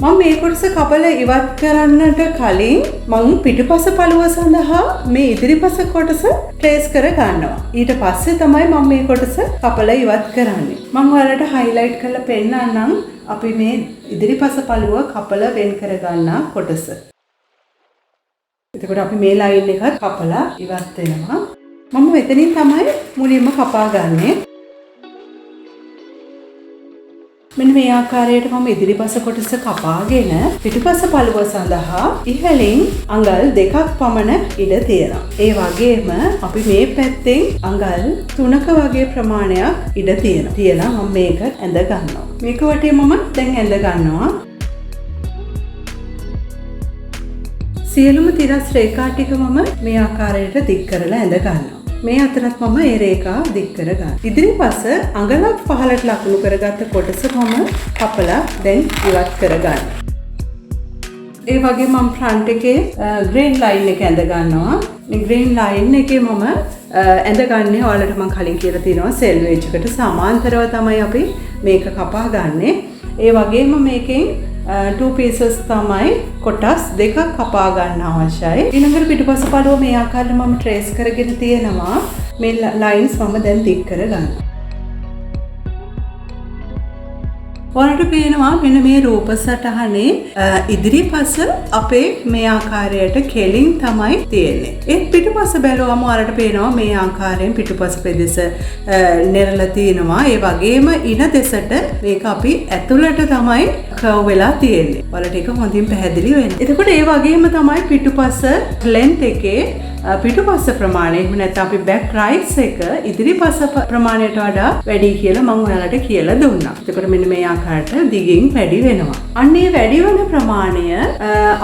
මම මේ කොටස කපලා ඉවත් කරන්නට කලින් මම පිටුපස පළුව සඳහා මේ ඉදිරිපස කොටස ට්‍රේස් කර ගන්නවා. ඊට පස්සේ තමයි මම මේ කොටස කපලා ඉවත් කරන්නේ. මම ඔයාලට හයිලයිට් කරලා පෙන්නන්නම් අපි මේ ඉදිරිපස පළුව කපලා වෙන් කර ගන්නා කොටස. එතකොට අපි මේ ලයින් එකත් කපලා ඉවත් වෙනවා. මම මෙතනින් තමයි මුලින්ම කපා ගන්නෙ. මෙන්න මේ ආකාරයට මම ඉදිරිපස කොටස කපාගෙන පිටුපස පළුව සඳහා ඉහළින් අඟල් 2ක් පමණ ඉඩ තියෙනවා. ඒ වගේම අපි මේ පැත්තෙන් අඟල් 3ක වගේ ප්‍රමාණයක් ඉඩ තියෙනවා. තියලා මම මේක ඇඳ ගන්නවා. මේක වටේ මම දැන් ඇඳ ගන්නවා. සියලුම තිරස් රේඛා ටික මම මේ ආකාරයට දික් කරලා ඇඳ ගන්නවා. මේ අතරත් මම ඒ රේඛා දික් කර ගන්න. ඉදිරිපස අඟලක් 15ට ලකුණු කරගත්ත කොටස මම කපලා දැන් ඉවත් කර ගන්න. ඒ වගේ මම ෆ්‍රන්ට් එකේ ග්‍රේන් ලයින් එක ඇඳ ගන්නවා. මේ ග්‍රේන් ලයින් එකේ මම ඇඳගන්නේ ඔයාලට මම කලින් කියලා තියෙනවා සෙල්වේජ් එකට සමාන්තරව තමයි අපි මේක කපා ගන්නෙ. ඒ වගේම මේකෙන් 2 pieces තමයි කොටස් දෙකක් කපා ගන්න අවශ්‍යයි. ඊළඟට පිටුපස පළුව මේ ආකාරයට මම trace කරගෙන තියෙනවා. මේ lines මම දැන් දික් කර ගන්නවා. ඔයාලට පේනවා මෙන්න මේ රූප සටහනේ ඉදිරිපස අපේ මේ ආකාරයට කෙලින් තමයි තියෙන්නේ. ඒ පිටුපස බැලුවම ඔයාලට පේනවා මේ ආකාරයෙන් පිටුපස පෙදෙස නෙරලා තියෙනවා. ඒ වගේම ඉන දෙසට මේක අපි ඇතුළට තමයි කර්ව් වෙලා තියෙන්නේ. ඔයාලට ඒක හොඳින් පැහැදිලි වෙනවා. එතකොට ඒ වගේම තමයි පිටුපස length එකේ පිටුපස ප්‍රමාණය එහෙම නැත්නම් අපි back rights එක ඉදිරිපස ප්‍රමාණයට වඩා වැඩි කියලා මම ඔයාලට කියලා දුන්නා. එතකොට මෙන්න මේ ආකාරයට දිගින් වැඩි වෙනවා. අන්න ඒ වැඩි වෙන ප්‍රමාණය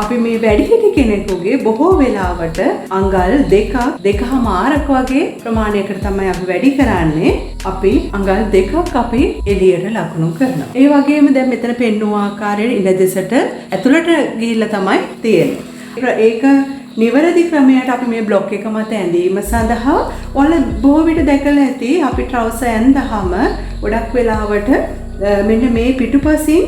අපි මේ වැඩිහිටි කෙනෙකුගේ බොහෝ වෙලාවට අඟල් 2.5 වගේ ප්‍රමාණයකට තමයි අපි වැඩි කරන්නේ. අපි අඟල් 2ක් අපි එළියට ලකුණු කරනවා. ඒ වගේම දැන් මෙතන පෙන්වුව ආකාරයට ඉන දෙසට ඇතුළට ගිහිල්ලා තමයි තියෙන්නේ. ඒක නිවැරදි ක්‍රමයට අපි මේ බ්ලොක් එක මත ඇඳීම සඳහා ඔයාලා බොහෝ විට දැකලා ඇති අපි ට්‍රවුසර් ඇඳහම ගොඩක් වෙලාවට මෙන්න මේ පිටුපසින්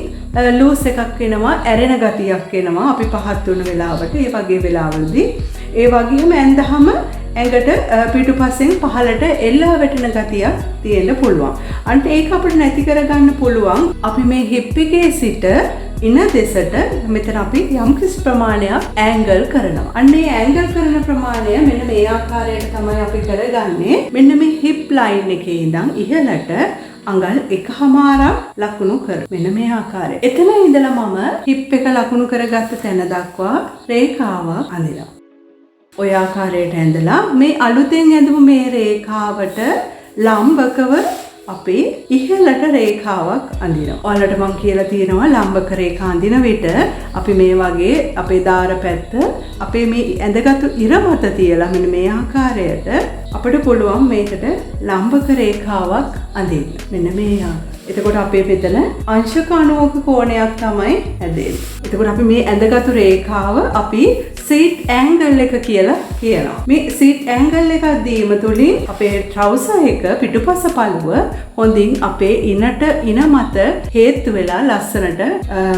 ලූස් එකක් එනවා ඇරෙන ගතියක් එනවා අපි පහත් වුණ වෙලාවට ඒ වගේ වෙලාවලදී ඒ වගේම ඇඳහම ඇඟට පිටුපසෙන් පහළට එල්ලා වැටෙන ගතියක් තියෙන්න පුළුවන්. අන්ට ඒක අපිට නැති කරගන්න පුළුවන් අපි මේ හිප් එකේ සිට ඉන දෙසට මෙතන අපි යම්කිසි ප්‍රමාණයක් ඇන්ගල් කරනවා. අන්න ඒ ඇන්ගල් කරන ප්‍රමාණය මෙන්න මේ ආකාරයට තමයි අපි කරගන්නේ. මෙන්න මේ හිප් ලයින් එකේ ඉඳන් ඉහළට අඟල් 1.5 ලකුණු කර. මෙන්න මේ ආකාරය. එතන ඉඳලා මම හිප් එක ලකුණු කරගත්ත තැන දක්වා රේඛාවක් අඳිනවා. ඔය ආකාරයට ඇඳලා මේ අලුතෙන් ඇඳපු මේ රේඛාවට ලම්බකව අපි ඉහළට රේඛාවක් අඳිනවා. ඔයාලට මම කියලා තියෙනවා ලම්බක රේඛා අඳින විට අපි මේ වගේ අපේ දාර පැත්ත අපේ මේ ඇඳගත්තු ඉර මත තියලා මෙන්න මේ ආකාරයට අපිට පුළුවන් මේකට ලම්බක රේඛාවක් අඳින්න. මෙන්න මේ එතකොට අපේ මෙතන අංශක 90ක කෝණයක් තමයි හැදෙන්නේ. එතකොට අපි මේ ඇඳගත්තු රේඛාව අපි සීට් ඇන්ගල් එක කියලා කියනවා. මේ සීට් ඇන්ගල් එකක් දීම තුළින් අපේ ට්‍රවුසර් එක පිටුපස පළුව හොඳින් අපේ ඉන මත හේතු වෙලා ලස්සනට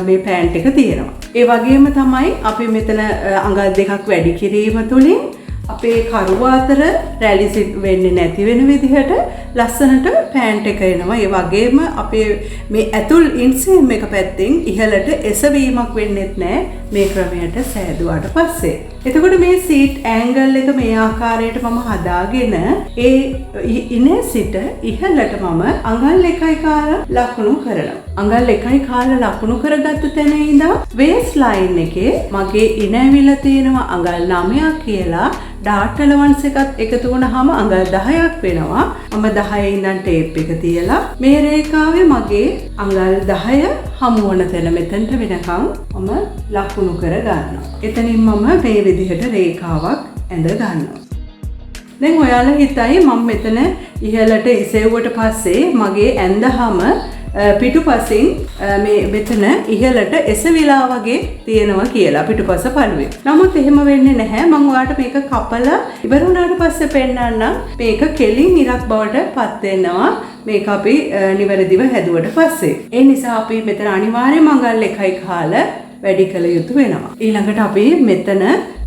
මේ පෑන්ට් එක තියෙනවා. ඒ වගේම තමයි අපි මෙතන අඟල් 2ක් වැඩි කිරීම තුළින් අපේ කරුව අතර රැලි වෙන්නේ නැති වෙන විදිහට ලස්සනට පෑන්ට් එක එනවා. ඒ වගේම අපේ මේ ඇතුල් ඉන්සීම් එක පැත්තෙන් ඉහළට එසවීමක් වෙන්නෙත් නැහැ මේ ක්‍රමයට සෑදුවාට පස්සේ. එතකොට මේ සීට් ඇන්ගල් එක මේ ආකාරයට මම හදාගෙන ඒ ඉනේ සිට ඉහළට මම අඟල් 1.5 ලකුණු කරනවා. අඟල් 1.5 ලකුණු කරගත්ත තැන ඉඳන් වේස් ලයින් එකේ මගේ ඉන ඇවිල්ලා තියෙනවා අඟල් 9ක් කියලා. ඩාට් ඇලවන්ස් එකත් එකතු වුණාම අඟල් 10ක් වෙනවා. මම 10 ඉඳන් ටේප් එක තියලා මේ රේඛාවේ මගේ අඟල් 10 හමු වන තැන මෙතනට වෙනකම් මම ලකුණු කර ගන්නවා. එතනින් මම මේ විදිහට රේඛාවක් ඇඳ ගන්නවා. දැන් ඔයාලා හිතයි මම මෙතන ඉහළට ඉසෙව්වට පස්සේ මගේ ඇඳහම පිටුපසින් මේ මෙතන ඉහළට එසවිලා වගේ තියෙනවා කියලා පිටුපස පළුවේ. නමුත් එහෙම වෙන්නේ නැහැ. මම ඔයාලට මේක කපලා ඉවර වුණාට පස්සේ පෙන්නන්නම්. මේක කෙලින් ඉරක් බවට පත් වෙනවා. මේක අපි නිවැරදිව හැදුවට පස්සේ. ඒ නිසා අපි මෙතන අනිවාර්යයෙන්ම අඟල් 1.5 වැඩි කළ යුතු වෙනවා. ඊළඟට අපි මෙතන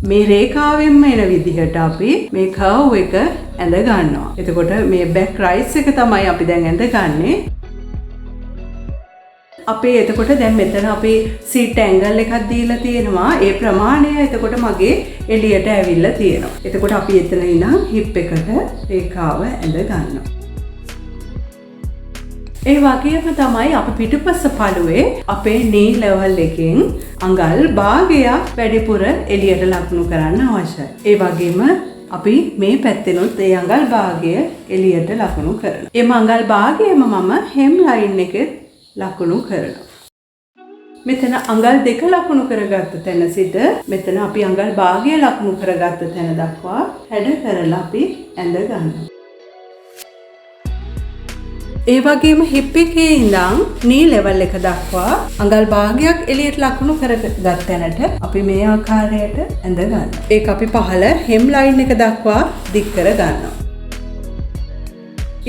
මේ රේඛාවෙන්ම එන විදිහට අපි මේ කර්ව් එක ඇඳ ගන්නවා. එතකොට මේ බෑක් රයිට්ස් එක තමයි අපි දැන් ඇඳගන්නේ. අපේ එතකොට දැන් මෙතන අපි සීට් ඇන්ගල් එකක් දීලා තියෙනවා. ඒ ප්‍රමාණය එතකොට මගේ එළියට ඇවිල්ලා තියෙනවා. එතකොට අපි එතන ඉඳන් හිප් එකට රේඛාව ඇඳ ගන්නවා. ඒ වගේම තමයි අපි පිටුපස පළුවේ අපේ නී ලෙවල් එකෙන් අඟල් භාගයක් වැඩිපුර එළියට ලකුණු කරන්න අවශ්‍යයි. ඒ වගේම අපි මේ පැත්තෙනුත් ඒ අඟල් භාගය එළියට ලකුණු කරනවා. ඒ අඟල් භාගයම මම හෙම් ලයින් එකේ ලකුණු කරනවා. මෙතන අඟල් දෙක ලකුණු කරගත්ත තැන සිට මෙතන අපි අඟල් භාගය ලකුණු කරගත්ත තැන දක්වා හැඩ කරලා අපි ඇඳ ගන්නවා. ඒ වගේම හිප් එකේ ඉඳන් නී ලෙවල් එක දක්වා අඟල් භාගයක් එළියට ලකුණු කරගත් තැනට අපි මේ ආකාරයට ඇඳ ගන්නවා. ඒක අපි පහළ හෙම් ලයින් එක දක්වා දික් කර ගන්නවා.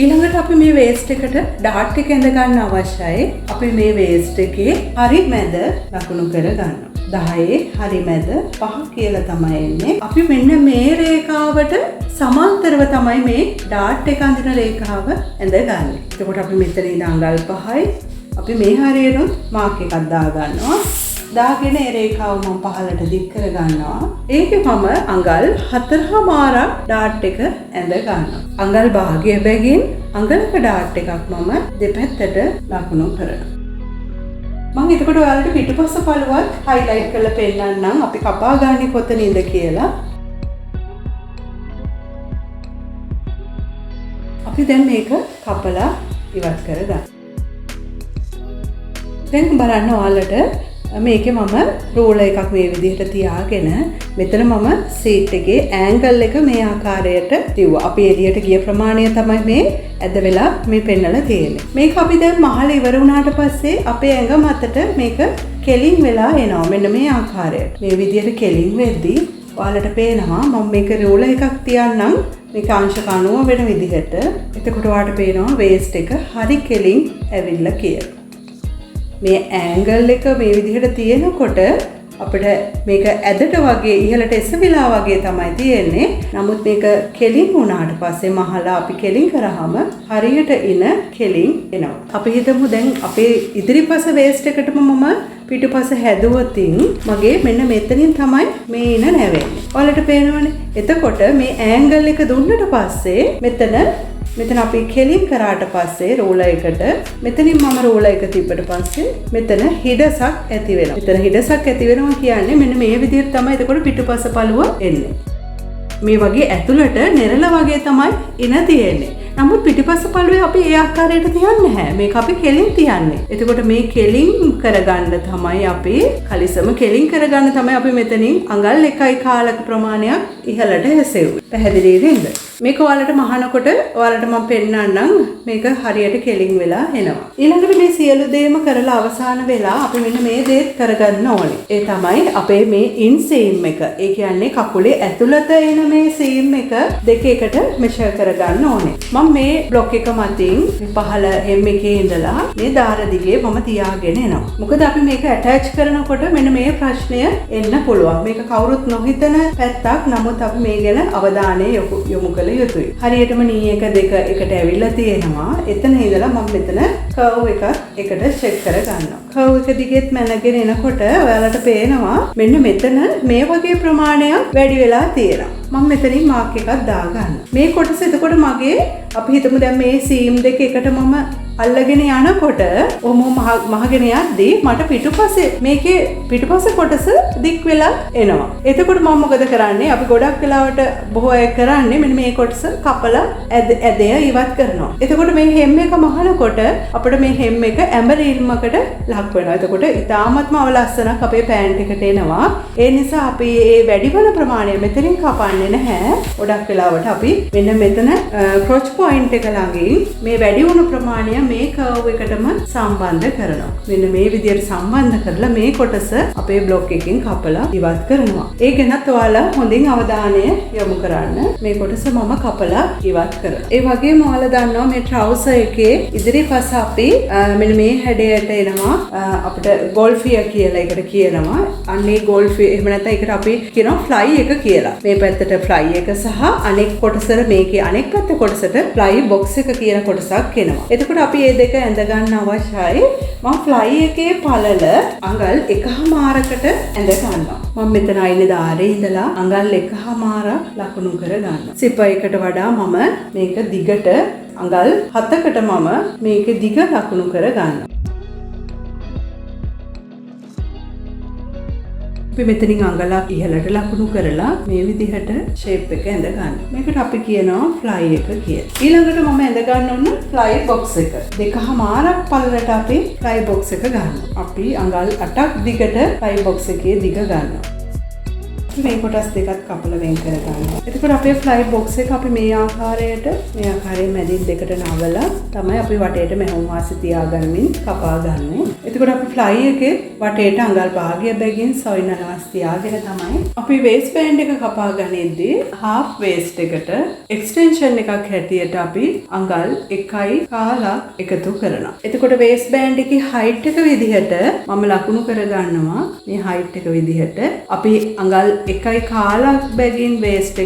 ඊළඟට අපි මේ වේස්ට් එකට ඩාට් එක ඇඳ ගන්න අවශ්‍යයි. අපි මේ වේස්ට් එකේ හරි මැද ලකුණු කර ගන්නවා. 10 හරි මැද 5 කියලා තමයි එන්නේ. අපි මෙන්න මේ රේඛාවට සමාන්තරව තමයි මේ ඩාට් එක අඳින රේඛාව ඇඳගන්නේ. එතකොට අපි මෙතන ඉඳන් අඟල් 5යි අපි මේ හරියනොත් මාක් එකක් දා ගන්නවා. දාගෙන ඒ රේඛාව මම පහළට දික් කර ගන්නවා. ඒකේ මම අඟල් 4මාරක් ඩාට් එක ඇඳ ගන්නවා. අඟල් භාගය බැගින් අඟලක ඩාට් එකක් මම දෙපැත්තට ලකුණු කරනවා. මම එතකොට ඔයාලට පිටුපස්ස පළුවත් highlight කරලා පෙන්නන්නම් අපි කපා ගන්නේ කොතනින්ද කියලා. අපි දැන් මේක කපලා ඉවත් කරගන්න. දැන් බලන්න ඔයාලට මේකේ මම රූලර් එකක් මේ විදිහට තියාගෙන මෙතන මම සීට් එකේ ඇන්ගල් එක මේ ආකාරයට තියුවා. අපි එළියට ගිය ප්‍රමාණය තමයි මේ ඇද වෙලා මේ පෙන්නලා තියෙන්නේ. මේක අපි දැන් මහල ඉවර වුණාට පස්සේ අපේ ඇඟ මතට මේක කෙලින් වෙලා එනවා. මෙන්න මේ ආකාරයට. මේ විදිහට කෙලින් වෙද්දී ඔයාලට පේනවා මම මේක රූලර් එකක් තියන්නම් මේක අංශක 90 වෙන විදිහට. එතකොට ඔයාලට පේනවා වේස්ට් එක හරි කෙලින් ඇවිල්ලා කියලා. මේ ඇන්ගල් එක මේ විදිහට තියෙනකොට අපිට මේක ඇදට වගේ ඉහළට එසවිලා වගේ තමයි තියෙන්නේ. නමුත් මේක කෙලින් වුණාට පස්සේ මහලා අපි කෙලින් කරාම හරියට ඉන කෙලින් එනවා. අපි හිතමු දැන් අපේ ඉදිරිපස වේස්ට් එකටම මම පිටුපස හැදුවොතින් මගේ මෙන්න මෙතනින් තමයි මේ ඉන නැවෙන්නේ. ඔයාලට පේනවනේ. එතකොට මේ ඇන්ගල් එක දුන්නට පස්සේ මෙතන අපි කෙලින් කරාට පස්සේ රූලර් එකට මෙතනින් මම රූලර් එක තිබ්බට පස්සේ මෙතන හිඩසක් ඇති වෙනවා. මෙතන හිඩසක් ඇති වෙනවා කියන්නේ මෙන්න මේ විදිහට තමයි එතකොට පිටුපස පළුව එන්නේ. මේ වගේ ඇතුළට නෙරළ වගේ තමයි ඉන තියෙන්නේ. නමුත් පිටිපස්ස පළුවේ අපි ඒ ආකාරයට තියන්නේ නැහැ. මේක අපි කෙලින් තියන්නේ. එතකොට මේ කෙලින් කරගන්න තමයි අපි කලිසම කෙලින් කරගන්න තමයි අපි මෙතනින් අඟල් 1 කාලක ප්‍රමාණයක් ඉහළට හැසෙව්වේ. පැහැදිලි නේද? මේක ඔයාලට මහනකොට ඔයාලට මම පෙන්නන්නම් මේක හරියට කෙලින් වෙලා එනවා. ඊළඟට මේ සියලු දේම කරලා අවසන් වෙලා අපි මෙන්න මේ දේත් කරගන්න ඕනේ. ඒ තමයි අපේ මේ ඉන්සීම් එක. ඒ කියන්නේ කකුලේ ඇතුළත එන මේ සීම් එක දෙක එකට මෙෂර් කරගන්න ඕනේ. මම මේ බ්ලොක් එක මතින් පහළ hem එකේ ඉඳලා මේ දාර දිගේ මම තියාගෙන එනවා. මොකද අපි මේක ඇටච් කරනකොට මෙන්න මේ ප්‍රශ්නය එන්න පුළුවන්. මේක කවුරුත් නොහිතන පැත්තක්. නමුත් අපි මේ ගැන අවධානය යොමු කළ යුතුයි. හරියටම නී එක දෙක එකට ඇවිල්ලා තියෙනවා. එතන ඉඳලා මම මෙතන කර්ව් එකක් එකට චෙක් කර ගන්නවා. කර්ව් එක දිගෙත් මැනගෙන එනකොට ඔයාලට පේනවා මෙන්න මෙතන මේ වගේ ප්‍රමාණයක් වැඩි වෙලා තියෙනවා. මම මෙතනින් මාක් එකක් දාගන්න. මේ කොටස එතකොට මගේ අපි හිතමු දැන් මේ සීම් දෙක එකට මම අල්ලගෙන යනකොට මහගෙන යද්දී මට පිටුපස්සේ මේකේ පිටුපස්ස කොටස දික් වෙලා එනවා. එතකොට මම මොකද කරන්නේ? අපි ගොඩක් වෙලාවට බොහෝ අය කරන්නේ මෙන්න මේ කොටස කපලා ඇදය ඉවත් කරනවා. එතකොට මේ හෙම් එක මහනකොට අපිට මේ හෙම් එක ඇඹරීමකට ලක් වෙනවා. එතකොට ඉතාමත්ම අවලස්සනක් අපේ පෑන්ට් එකට එනවා. ඒ නිසා අපි මේ වැඩිවන ප්‍රමාණය මෙතනින් කපන්නේ නැහැ. ගොඩක් වෙලාවට අපි මෙන්න මෙතන ක්‍රොච් පොයින්ට් එක ළඟින් මේ වැඩි වුණු ප්‍රමාණය මේ කර්ව් එකටම සම්බන්ධ කරනවා. මෙන්න මේ විදිහට සම්බන්ධ කරලා මේ කොටස අපේ බ්ලොක් එකකින් කපලා ඉවත් කරනවා. ඒ ගැනත් ඔයාලා හොඳින් අවධානය යොමු කරන්න. මේ කොටස මම කපලා ඉවත් කරනවා. ඒ වගේම ඔයාලා දන්නවා මේ ට්‍රවුසර් එකේ ඉදිරිපස අපි මෙන්න මේ හැඩයට එනවා. අපිට ගෝල්ෆිය කියලා එකට කියනවා. අන්නේ ගෝල්ෆිය එහෙම නැත්නම් ඒකට අපි කියනවා ෆ්ලයි එක කියලා. මේ පැත්තට ෆ්ලයි එක සහ අනෙක් කොටසට මේකේ අනෙක් පැත්ත කොටසට ෆ්ලයි බොක්ස් එක කියන කොටසක් එනවා. එතකොට අපි මේ දෙක ඇඳ ගන්න අවශ්‍යයි. මම ෆ්ලයි එකේ පළල අඟල් 1මාරකට ඇඳ ගන්නවා. මම මෙතන අයිනේ දාරේ ඉඳලා අඟල් 1මාරක් ලකුණු කර ගන්නවා. සිපර් එකට වඩා මම මේක දිගට අඟල් 7කට මම මේකේ දිග ලකුණු කර ගන්නවා. අපි මෙතනින් අඟලක් ඉහළට ලකුණු කරලා මේ විදිහට ෂේප් එක ඇඳ ගන්න. මේකට අපි කියනවා ෆ්ලයි එක කියලා. ඊළඟට මම ඇඳ ගන්න ඕන ෆ්ලයි බොක්ස් එක. 2.5ක් පළලට අපි ෆ්ලයි බොක්ස් එක ගන්නවා. අපි අඟල් 8ක් දිගට ෆ්ලයි බොක්ස් එකේ දිග ගන්නවා. මේ කොටස් දෙකත් කපලා වෙන් කර ගන්නවා. එතකොට අපේ ෆ්ලයි බොක්ස් එක අපි මේ ආකාරයෙන් මැදින් දෙකට නවලා තමයි අපි වටේට මෙහෙම වාසි තියාගන්නමින් කපා ගන්නෙ. එතකොට අපි ෆ්ලයි එකේ වටේට අඟල් භාගය බැගින් සොයින් අනවස් තියාගෙන තමයි අපි වේස්ට් බෑන්ඩ් එක කපා ගනිද්දී half waist එකට එක්ස්ටෙන්ෂන් එකක් හැටියට අපි අඟල් 1.5 එකතු කරනවා. එතකොට වේස්ට් බෑන්ඩ් එකේ height එක විදිහට මම ලකුණු කර ගන්නවා. මේ height එක විදිහට අපි අඟල් 1.5 බැගින් වේස්ට්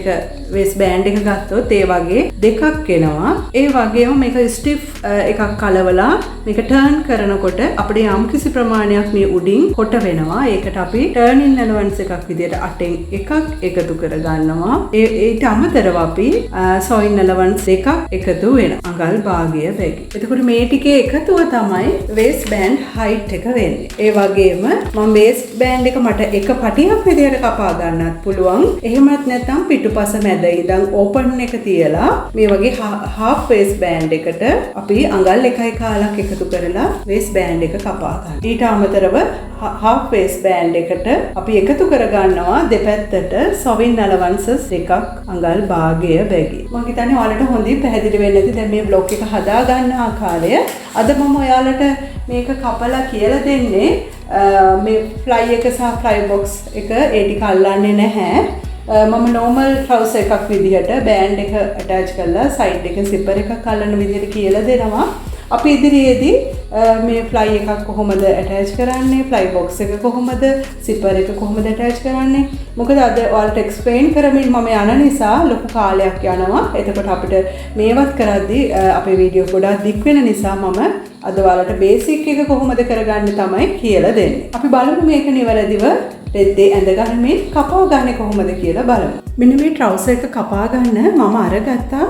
බෑන්ඩ් එක ගත්තොත් ඒ වගේ දෙකක් එනවා. ඒ වගේම මේක ස්ටිෆ් එකක් කලවලා මේක ටර්න් කරනකොට අපිට යම්කිසි ප්‍රමාණයක් මේ උඩින් කොට වෙනවා. ඒකට අපි ටර්න් ඉන් ඇලවන්ස් එකක් විදිහට 8න් එකක් එකතු කර ගන්නවා. ඊට අමතරව අපි සොයින් ඇලවන්ස් දෙකක් එකතු වෙනවා. අඟල් භාගය බැගින්. එතකොට මේ ටිකේ එකතුව තමයි වේස්ට් බෑන්ඩ් height එක වෙන්නේ. ඒ වගේම මම වේස්ට් බෑන්ඩ් එක මට එක පටියක් විදිහට කපා ගන්නත් පුළුවන්. එහෙමත් නැත්නම් පිටුපස මැද ඉඳන් ඕපන් එක තියලා මේ වගේ half waist band එකට අපි අඟල් 1.5ක් එකතු කරලා waist band එක කපා ගන්න. ඊට අමතරව half waist band එකට අපි එකතු කර ගන්නවා දෙපැත්තට sewing allowances දෙකක් අඟල් භාගය බැගින්. මම හිතන්නේ ඔයාලට හොඳින් පැහැදිලි වෙන්න ඇති දැන් මේ බ්ලොග් එක හදා ගන්න ආකාරය. අද මම ඔයාලට මේක කපලා කියලා දෙන්නේ මේ ෆ්ලයි එක සහ ෆ්ලයි බොක්ස් එක ඒ ටික අල්ලන්නේ නැහැ. මම normal trouser එකක් විදිහට බෑන්ඩ් එක attach කරලා side එකෙන් zipper එකක් අල්ලන විදිහට කියලා දෙනවා. අපි ඉදිරියේදී මේ fly එකක් කොහොමද attach කරන්නේ, fly box එක කොහොමද, zipper එක කොහොමද attach කරන්නේ. මොකද අද ඔයාලට explain කරමින් මම යන නිසා ලොකු කාලයක් යනවා. එතකොට අපිට මේවත් කරද්දී අපේ වීඩියෝ ගොඩාක් දික් වෙන නිසා මම අද ඔයාලට බේසික් එක කොහොමද කරගන්නේ තමයි කියලා දෙන්නේ. අපි බලමු මේක නිවැරදිව රෙද්දේ ඇඳගන්නේ කපා ගන්න කොහොමද කියලා බලමු. මෙන්න මේ trouser එක කපා ගන්න මම අරගත්තා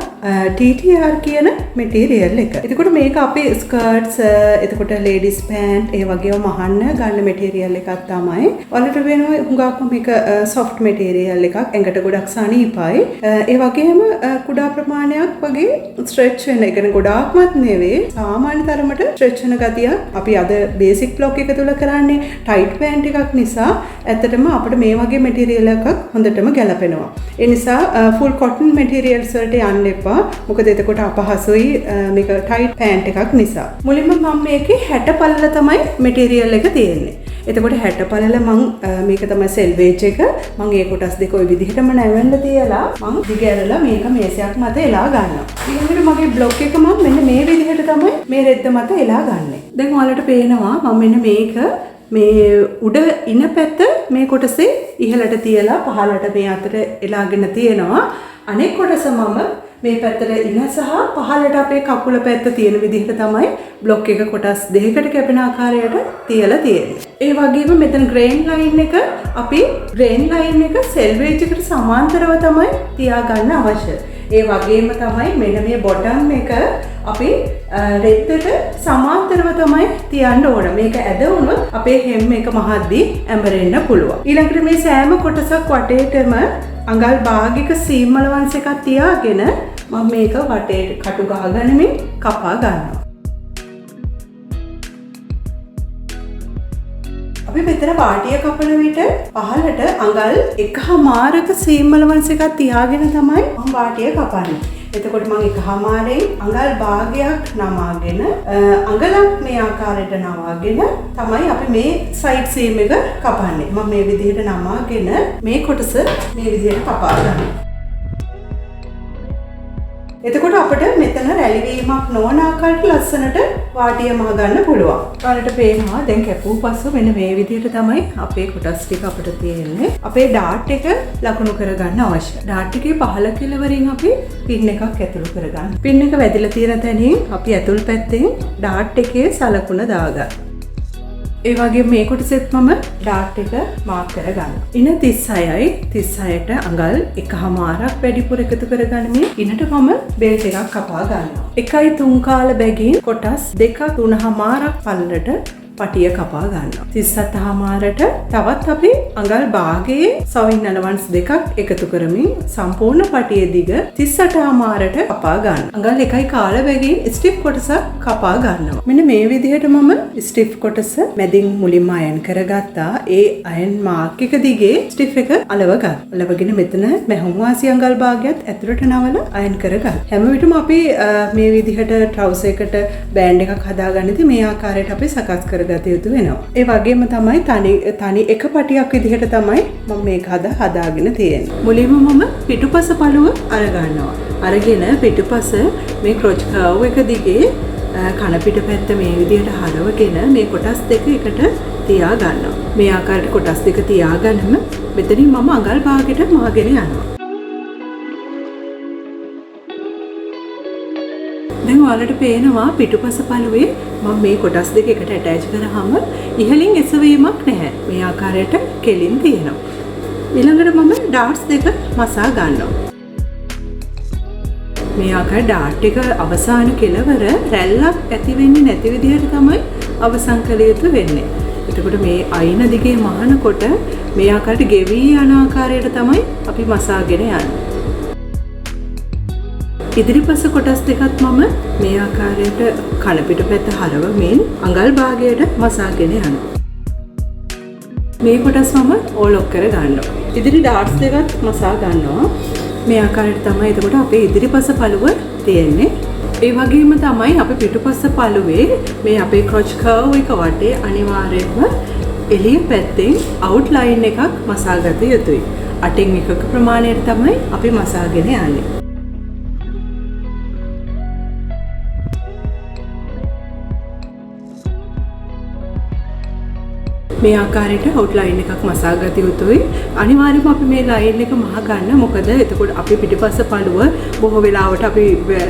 TTR කියන material එක. එතකොට මේක අපේ skirts, එතකොට ladies pant ඒ වගේම මහන්න ගන්න material එකක් තමයි. ඔයාලට වෙනවා හුඟක්ම මේක soft material එකක්. ඇඟට ගොඩක් සනීපයි. ඒ වගේම කුඩා ප්‍රමාණයක් වගේ stretch වෙන. ඒ කියන්නේ ගොඩාක්මත් නෙවෙයි. සාමාන්‍ය තරමට stretch වෙන ගතියක් අපි අද basic block එක තුල කරන්නේ tight pant එකක් නිසා ඇත්තටම අපිට මේ වගේ material එකක් හොඳටම ගැලපෙනවා. ඒ නිසා full cotton materials වලට යන්න එපා. මොකද එතකොට අපහසුයි මේක tight pant එකක් නිසා. මුලින්ම මම මේකේ 60 පළල තමයි material එක තියෙන්නේ. එතකොට 60 පළල මම මේක තමයි selvage එක. මම ඒ කොටස් දෙක ওই විදිහටම නැවෙන්න තියලා මම දිගහැරලා මේක මේසයක් මත එලා ගන්නවා. ඊළඟට මගේ බ්ලොක් එක මම මෙන්න මේ විදිහට තමයි මේ රෙද්ද මත එලා ගන්නෙ. දැන් ඔයාලට පේනවා මම මෙන්න මේක මේ උඩ ඉන පැත්ත මේ කොටසේ ඉහළට තියලා පහළට මේ අතර එලාගෙන තියෙනවා. අනෙක් කොටස මම මේ පැත්තට ඉන සහ පහළට අපේ කකුල පැත්ත තියෙන විදිහට තමයි බ්ලොක් එක කොටස් දෙකකට කැපෙන ආකාරයට තියලා තියෙන්නේ. ඒ වගේම මෙතන ග්‍රේන් ලයින් එක අපි ග්‍රේන් ලයින් එක සෙල්වේජ් එකට සමාන්තරව තමයි තියාගන්න අවශ්‍ය. ඒ වගේම තමයි මෙන්න මේ බොටම් එක අපි රෙද්දට සමාන්තරව තමයි තියන්න ඕන. මේක ඇද වුණොත් අපේ hem එක මහද්දී ඇඹරෙන්න පුළුවන්. ඊළඟට මේ සෑම කොටසක් වටේටම අඟල් භාගික සීම් allowance එකක් තියාගෙන මම මේක වටේට කටු ගහගනිමින් කපා ගන්නවා. අපි මෙතන පාටිය කපන විට පහළට අඟල් 1.5ක සීම් allowance එකක් තියාගෙන තමයි මම පාටිය කපන්නේ. එතකොට මම 1.5ෙන් අඟල් භාගයක් නමාගෙන අඟලක් මේ ආකාරයට නමාගෙන තමයි අපි මේ සයිඩ් සීම් එක කපන්නේ. මම මේ විදිහට නමාගෙන මේ කොටස මේ විදිහට කපා ගන්නවා. එතකොට අපිට මෙතන රැලිවීමක් නොවන ආකාරයට ලස්සනට වාටිය මහ ගන්න පුළුවන්. ඔයාලට පේනවා දැන් කැපුව පස්සෙ මෙන්න මේ විදිහට තමයි අපේ කොටස් ටික අපිට තියෙන්නේ. අපේ ඩාට් එක ලකුණු කරගන්න අවශ්‍යයි. ඩාට් එකේ පහළ කෙළවරින් අපි පින් එකක් ඇතුළු කරගන්න. පින් එක වැදිලා තියෙන තැනින් අපි ඇතුල් පැත්තෙන් ඩාට් එකේ සලකුණ දාගන්න. ඒ වගේ මේ කොටසෙත් මම ඩාට් එක මාක් කරගන්නවා. ඉන 36යි 36ට අඟල් 1.5ක් වැඩිපුර එකතු කරගනිමින් ඉනට මම බෙල්ට් එකක් කපා ගන්නවා. 1.3 කාල බැගින් කොටස් 2ක් 3.5ක් පළලට පටිය කපා ගන්නවා. 37.5ට තවත් අපි අඟල් භාගයේ සවින් අලවන්ස් දෙකක් එකතු කරමින් සම්පූර්ණ පටියේ දිග 38.5ට කපා ගන්නවා. අඟල් 1යි කාල බැගින් ස්ටිෆ් කොටසක් කපා ගන්නවා. මෙන්න මේ විදිහට මම ස්ටිෆ් කොටස මැදින් මුලින්ම අයන් කරගත්තා. ඒ අයන් මාක් එක දිගේ ස්ටිෆ් එක අලවගත්තා. අලවගෙන මෙතන මැහුම් වාසි අඟල් භාගයත් ඇතුළට නවලා අයන් කරගත්තා. හැම විටම අපි මේ විදිහට ට්‍රවුසර් එකට බෑන්ඩ් එකක් හදාගන්නදී මේ ආකාරයට අපි සකස් කරගත යුතු වෙනවා. ඒ වගේම තමයි තනි එක පටියක් විදිහට තමයි මම මේක හදාගෙන තියෙන්නේ. මුලින්ම මම පිටුපස පළුව අරගන්නවා. අරගෙන පිටුපස මේ ක්‍රොච් කර්ව් එක දිගේ කන පිට පැත්ත මේ විදිහට හරවගෙන මේ කොටස් දෙක එකට තියා ගන්නවා. මේ ආකාරයට කොටස් දෙක තියාගෙනම මෙතනින් මම අඟල් භාගයට මාගෙන යනවා. දැන් ඔයාලට පේනවා පිටුපස පළුවේ මම මේ කොටස් දෙක එකට ඇටච් කරාම ඉහළින් එසවීමක් නැහැ. මේ ආකාරයට කෙලින් තියෙනවා. ඊළඟට මම ඩාට්ස් දෙක මසා ගන්නවා. මේ ආකාරයට ඩාට් එක අවසාන කෙලවර රැල්ලක් ඇති වෙන්නේ නැති විදිහට තමයි අවසන් කළ යුතු වෙන්නේ. එතකොට මේ අයින දිගේ මහනකොට මේ ආකාරයට ගෙවි යන ආකාරයට තමයි අපි මසාගෙන යන්නේ. ඉදිරිපස කොටස් දෙකත් මම මේ ආකාරයට කන පිට පැත්ත හරවමින් අඟල් භාගයට මසාගෙන යනවා. මේ කොටස් මම ඕලොක් කර ගන්නවා. ඉදිරි ඩාට්ස් දෙකත් මසා ගන්නවා. මේ ආකාරයට තමයි එතකොට අපේ ඉදිරිපස පළුව තියෙන්නේ. ඒ වගේම තමයි අපේ පිටුපස පළුවේ මේ අපේ ක්‍රොච් කර්ව් එක වටේ අනිවාර්යයෙන්ම එළිය පැත්තෙන් අවුට්ලයින් එකක් මසාගත යුතුයි. 8න් 1ක ප්‍රමාණයට තමයි අපි මසාගෙන යන්නේ. මේ ආකාරයට අවුට්ලයින් එකක් මසාගත යුතුයි. අනිවාර්යයෙන්ම අපි මේ ලයින් එක මහ ගන්න. මොකද එතකොට අපි පිටිපස්ස පළුව බොහෝ වෙලාවට අපි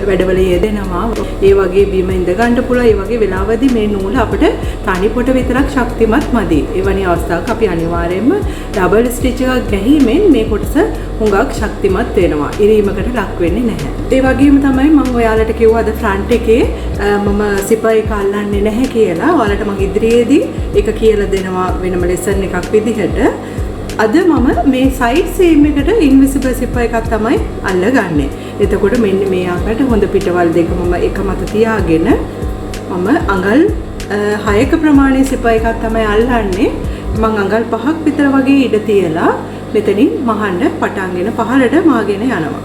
වැඩවල යෙදෙනවා. ඒ වගේ බීම ඉඳ ගන්න පුළුවන්. ඒ වගේ වෙලාවදී මේ නූල අපිට තනි පොට විතරක් ශක්තිමත් මදි. එවැනි අවස්ථාවක අපි අනිවාර්යයෙන්ම ඩබල් ස්ටිච් එකක් ගැහිීමෙන් මේ කොටස හුඟක් ශක්තිමත් වෙනවා. ඉරීමකට ලක් වෙන්නේ නැහැ. ඒ වගේම තමයි මම ඔයාලට කිව්වා අද ෆ්‍රන්ට් එකේ මම සිපර් එක අල්ලන්නේ නැහැ කියලා. ඔයාලට මම ඉදිරියේදී ඒක කියලා දෙනවා වෙනම ලෙසන් එකක් විදිහට. අද මම මේ සයිඩ් සීම් එකට ඉන්විසිබල් සිපර් එකක් තමයි අල්ලගන්නේ. එතකොට මෙන්න මේ ආකාරයට හොඳ පිටවල් දෙක මම එක මත තියාගෙන මම අඟල් 6ක ප්‍රමාණයේ සිපර් එකක් තමයි අල්ලන්නේ. මම අඟල් 5ක් විතර වගේ ඉඩ තියලා මෙතනින් මහන්න පටන්ගෙන පහළට මාගෙන යනවා.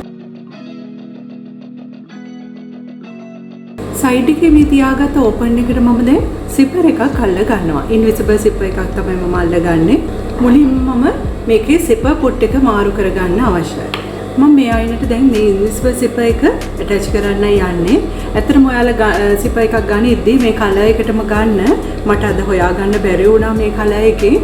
සයිඩ් එකේ මේ තියාගත්ත ඕපන් එකට මම දැන් සිපර් එකක් අල්ල ගන්නවා. ඉන්විසිබල් සිපර් එකක් තමයි මම අල්ලගන්නේ. මුලින්ම මම මේකේ සිපර් පුට් එක මාරු කරගන්න අවශ්‍යයි. මම මේ අයිනට දැන් මේ ඉන්විසිබල් සිපර් එක ඇටච් කරන්න යන්නේ. ඇත්තටම ඔයාලා සිපර් එකක් ගනිද්දී මේ කලර් එකටම ගන්න. මට අද හොයාගන්න බැරි වුණා මේ කලර් එකේ.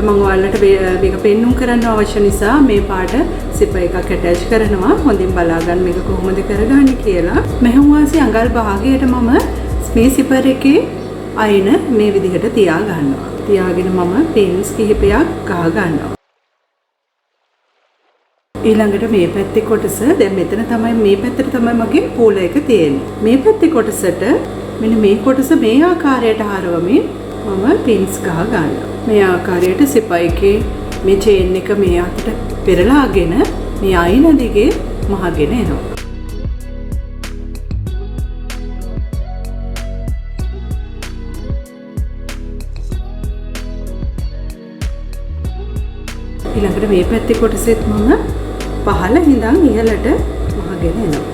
මම ඔයාලට මේක පෙන්눔 කරන්න අවශ්‍ය නිසා මේ පාට සිපර් එකක් ඇටච් කරනවා. හොඳින් බලා ගන්න මේක කොහොමද කරගන්නේ කියලා. මෙහුම් වාසි අඟල් භාගයට මම මේ සිපර් එකේ අයින මේ විදිහට තියා ගන්නවා. තියාගෙන මම පින්ස් කිහිපයක් ගහ ගන්නවා. ඊළඟට මේ පැත්තේ කොටස දැන් මෙතන තමයි මේ පැත්තට තමයි මගේ පූල එක තියෙන්නේ. මේ පැත්තේ කොටසට මෙන්න මේ කොටස මේ ආකාරයට හරවමින් මම පින්ස් ගහ ගන්නවා. මේ ආකාරයට සිපර් එකේ මේ චේන් එක මේ අතට පෙරලාගෙන මේ අයින දිගේ මහගෙන එනවා. ඊළඟට මේ පැත්තේ කොටසෙත් මම පහළ ඉඳන් ඉහළට මහගෙන එනවා.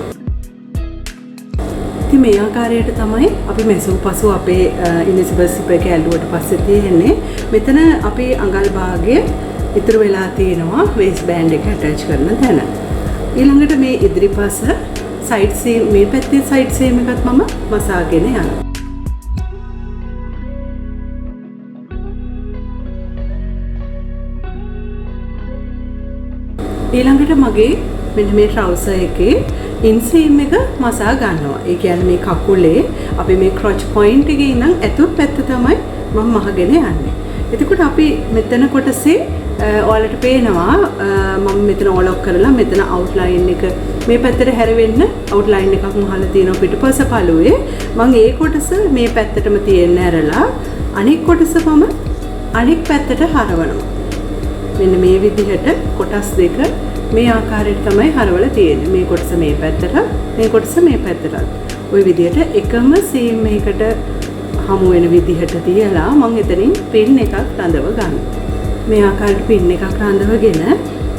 ඉතින් මේ ආකාරයට තමයි අපි මෙසුම් පසු අපේ ඉන්විසිබල් සිපර් එක ඇල්ලුවට පස්සේ තියෙන්නේ. මෙතන අපේ අඟල් භාගය ඉතුරු වෙලා තියෙනවා වේස් බෑන්ඩ් එක ඇටච් කරන තැන. ඊළඟට මේ ඉදිරිපස සයිඩ් සීම් මේ පැත්තේ සයිඩ් සීම් එකත් මම මසාගෙන යනවා. ඊළඟට මගේ මෙන්න මේ ට්‍රවුසර් එකේ ඉන්සීම් එක මසා ගන්නවා. ඒ කියන්නේ මේ කකුලේ අපි මේ ක්‍රොච් පොයින්ට් එකේ ඉඳන් ඇතුල් පැත්ත තමයි මම මහගෙන යන්නේ. එතකොට අපි මෙතන කොටසේ ඔයාලට පේනවා මම මෙතන ඕලොක් කරලා මෙතන අවුට්ලයින් එක මේ පැත්තට හැරෙන්න අවුට්ලයින් එකක් මහලා තියෙනවා පිටුපස පළුවේ. මම ඒ කොටස මේ පැත්තටම තියෙන්න ඇරලා අනෙක් කොටස මම අනෙක් පැත්තට හරවනවා. මෙන්න මේ විදිහට කොටස් දෙක මේ ආකාරයට තමයි හරවලා තියෙන්නේ. මේ කොටස මේ පැත්තට, මේ කොටස මේ පැත්තට. ওই විදිහට එකම සීම් එකකට හමු වෙන විදිහට තියලා මම එතනින් පින් එකක් රඳව ගන්නවා. මේ ආකාරයට පින් එකක් රඳවගෙන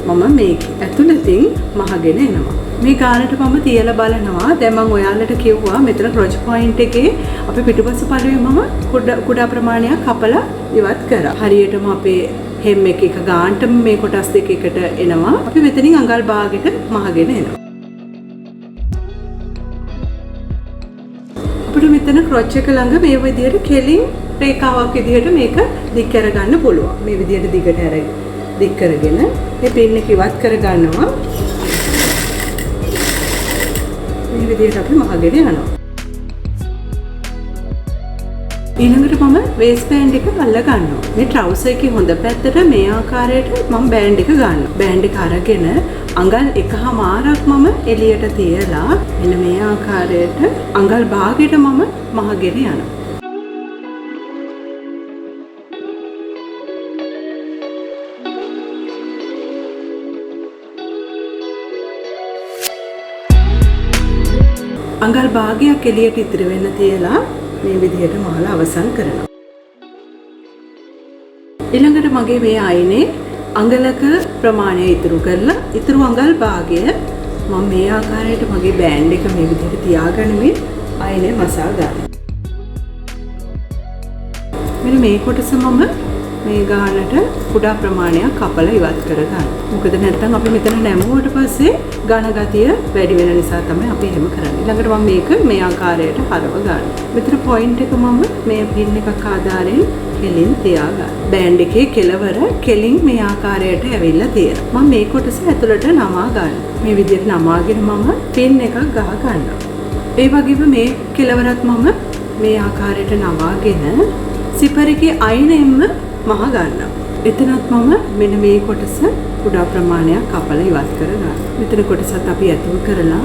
මම මේක ඇතුළතින් මහගෙන එනවා. මේ ගානට මම තියලා බලනවා. දැන් මම ඔයාලට කිව්වා මෙතන ක්‍රොච් පොයින්ට් එකේ අපි පිටුපස පළුවේ මම කුඩා ප්‍රමාණයක් කපලා ඉවත් කරා. හරියටම අපේ හෙම් එක ගානට මේ කොටස් දෙක එකට එනවා. අපි මෙතනින් අඟල් භාගෙට මහගෙන එනවා. අපිට මෙතන ක්‍රොච් එක ළඟ මේ විදිහට කෙලින් රේඛාවක් විදිහට මේක දික් කරගන්න පුළුවන්. මේ විදිහට දිගට දික් කරගෙන මේ පින් එක ඉවත් කරගන්නවා. මේ විදිහට අපි මහගෙන යනවා. ඊළඟට මම වේස්ට් බෑන්ඩ් එක අල්ල ගන්නවා. මේ ට්‍රවුසර් එකේ හොඳ පැත්තට මේ ආකාරයට මම බෑන්ඩ් එක ගන්නවා. බෑන්ඩ් එක අරගෙන අඟල් 1.5ක් මම එළියට තියලා මෙන්න මේ ආකාරයට අඟල් භාගයට මම මහගෙන යනවා. අඟල් භාගයක් එළියට ඉතිරි වෙන්න තියලා මේ විදිහට මහලා අවසන් කරනවා. ඊළඟට මගේ මේ අයිනේ අඟලක ප්‍රමාණය ඉතුරු කරලා ඉතුරු අඟල් භාගය මම මේ ආකාරයට මගේ බෑන්ඩ් එක මේ විදිහට තියාගනිමින් අයිනේ මසා ගන්නවා. මෙන්න මේ කොටස මම මේ ගානට කුඩා ප්‍රමාණයක් කපලා ඉවත් කරගන්නවා. මොකද නැත්නම් අපි මෙතන නැමුවට පස්සේ ඝන ගතිය වැඩි වෙන නිසා තමයි අපි එහෙම කරන්නේ. ඊළඟට මම මේක මේ ආකාරයට හරව ගන්නවා. මෙතන පොයින්ට් එක මම මේ පින් එකක් ආධාරයෙන් කෙලින් තියාගන්නවා. බෑන්ඩ් එකේ කෙලවර කෙලින් මේ ආකාරයට ඇවිල්ලා තියෙනවා. මම මේ කොටස ඇතුළට නමා ගන්නවා. මේ විදිහට නමාගෙන මම පින් එකක් ගහ ගන්නවා. ඒ වගේම මේ කෙලවරත් මම මේ ආකාරයට නවාගෙන සිපර් එකේ අයිනෙන්ම මහ ගන්නවා. එතනත් මම මෙන්න මේ කොටස කුඩා ප්‍රමාණයක් කපලා ඉවත් කරගන්නවා. මෙතන කොටසත් අපි ඇතුල් කරලා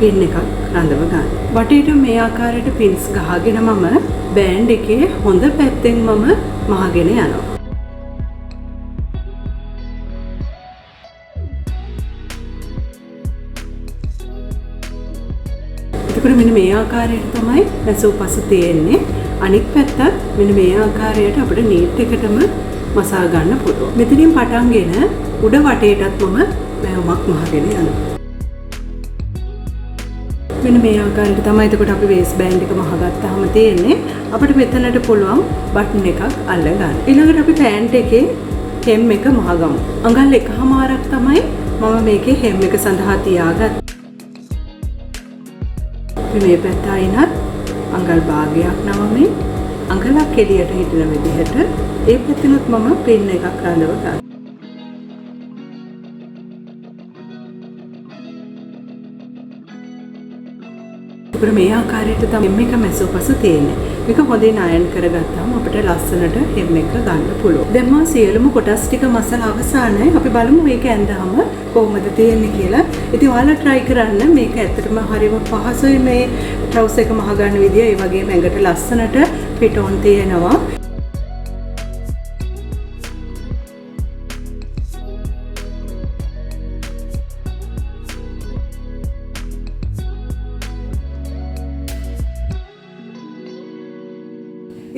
පින් එකක් රඳව ගන්නවා. වටේට මේ ආකාරයට පින්ස් ගහගෙන මම බෑන්ඩ් එකේ හොඳ පැත්තෙන් මම මහගෙන යනවා. එතකොට මෙන්න මේ ආකාරයට තමයි නැසූපස තියෙන්නේ. අනික් පැත්තත් මෙන්න මේ ආකාරයට අපිට නීට් එකටම මසා ගන්න පුළුවන්. මෙතනින් පටන්ගෙන උඩ වටේටත් මම මැවුමක් මහගෙන යනවා. මෙන්න මේ ආකාරයට තමයි එතකොට අපි වේස් බෑන්ඩ් එක මහගත්තාම තියෙන්නේ. අපිට මෙතනට පුළුවන් බටන් එකක් අල්ල ගන්න. ඊළඟට අපි පෑන්ට් එකේ හෙම් එක මහගමු. අඟල් 1.5ක් තමයි මම මේකේ හෙම් එක සඳහා තියාගත්තේ. මේ පැත්ත අයිනත් අඟල් භාගයක් නවමින් අඟලක් එළියට හිටින විදිහට ඒ පැත්තෙනුත් මම පින් එකක් රඳව ගන්නවා. ඒකට මේ ආකාරයට තමයි මේක මැසෝපස තියෙන්නේ. මේක හොඳින් අයන් කරගත්තාම අපිට ලස්සනට හෙම් එක ගන්න පුළුවන්. දැන් මම සියලුම කොටස් ටික මසලා අවසానයි. අපි බලමු මේක ඇඳාම කොහොමද තියෙන්නේ කියලා. ඉතින් ඔයාලා try කරන්න. මේක ඇත්තටම හරිම පහසුයි මේ ට්‍රවුසර් එක මහ ගන්න විදිය. ඒ වගේම ඇඟට ලස්සනට fit on තියෙනවා.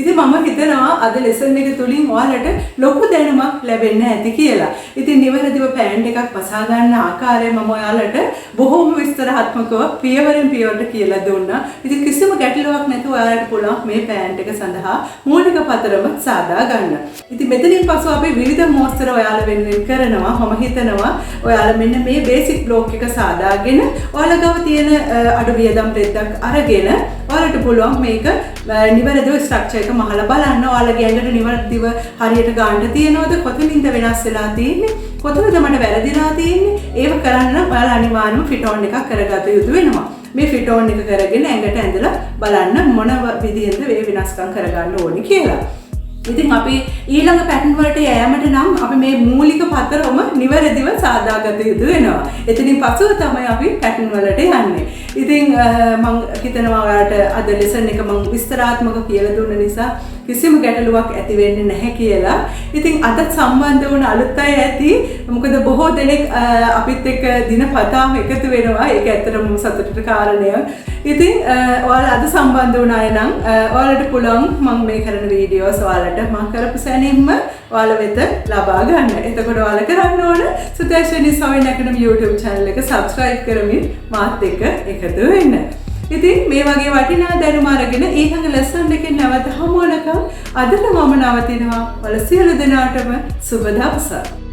ඉතින් මම හිතනවා අද ලෙසන් එක තුලින් ඔයාලට ලොකු දැනුමක් ලැබෙන්න ඇති කියලා. ඉතින් නිවැරදිව පෑන්ට් එකක් වසා ගන්න ආකාරය මම ඔයාලට බොහොම විස්තරාත්මකව පියවරෙන් පියවරට කියලා දුන්නා. ඉතින් කිසිම ගැටලුවක් නැතුව ඔයාලට පුළුවන් මේ පෑන්ට් එක සඳහා මූලික පතරම සාදා ගන්න. ඉතින් මෙතනින් පසු අපි විවිධ මෝස්තර ඔයාලා වෙනුවෙන් කරනවා. මම හිතනවා ඔයාලා මෙන්න මේ බේසික් බ්ලොක් එක සාදාගෙන ඔයාලා ගාව තියෙන අඩු වියදම් රෙද්දක් අරගෙන ඔයාලට පුළුවන් මේක නිවැරදිව ස්ට්‍රක්චර් එක මහලා බලන්න. ඔයාලගේ ඇඟට නිවැරදිව හරියට ගන්න තියෙනවද? කොතනින්ද වෙනස් වෙලා තියෙන්නේ? කොතනද මට වැරදිලා තියෙන්නේ? ඒව කරන්න නම් ඔයාලා අනිවාර්යයෙන්ම ෆිට ඔන් එකක් කරගත යුතු වෙනවා. මේ ෆිට ඔන් එක කරගෙන ඇඟට ඇඳලා බලන්න මොන විදිහෙන්ද මේ වෙනස්කම් කරගන්න ඕනේ කියලා. ඉතින් අපි ඊළඟ පැටර්න් වලට යෑමට නම් අපි මේ මූලික පතරම නිවැරදිව සාදාගත යුතු වෙනවා. එතනින් පසුව තමයි අපි පැටර්න් වලට යන්නේ. ඉතින් මම හිතනවා ඔයාලට අද ලෙසන් එක මම විස්තරාත්මකව කියලා දුන්න නිසා කිසිම ගැටලුවක් ඇති වෙන්නේ නැහැ කියලා. ඉතින් අද සම්බන්ධ වුණ අලුත් අය ඇති. මොකද බොහෝ දෙනෙක් අපිත් එක්ක දිනපතාම එකතු වෙනවා. ඒක ඇත්තටම සතුටට කාරණයක්. ඉතින් ඔයාලා අද සම්බන්ධ වුණ අය නම් ඔයාලට පුළුවන් මම මේ කරන වීඩියෝස් ඔයාලට මම කරපු සැනින්ම ඔයාලා වෙත ලබා ගන්න. එතකොට ඔයාලා කරන්න ඕන සුදර්ශනී සොයින් ඇකඩමි YouTube channel එක subscribe කරමින් මාත් එක්ක එකතු වෙන්න. ඉතින් මේ වගේ වටිනා දැනුම අරගෙන ඊළඟ ලෙසන් එකෙන් නැවත හමු වෙනකම් අදට මම නවතිනවා. ඔයාලා සියලු දෙනාටම සුබ දවසක්.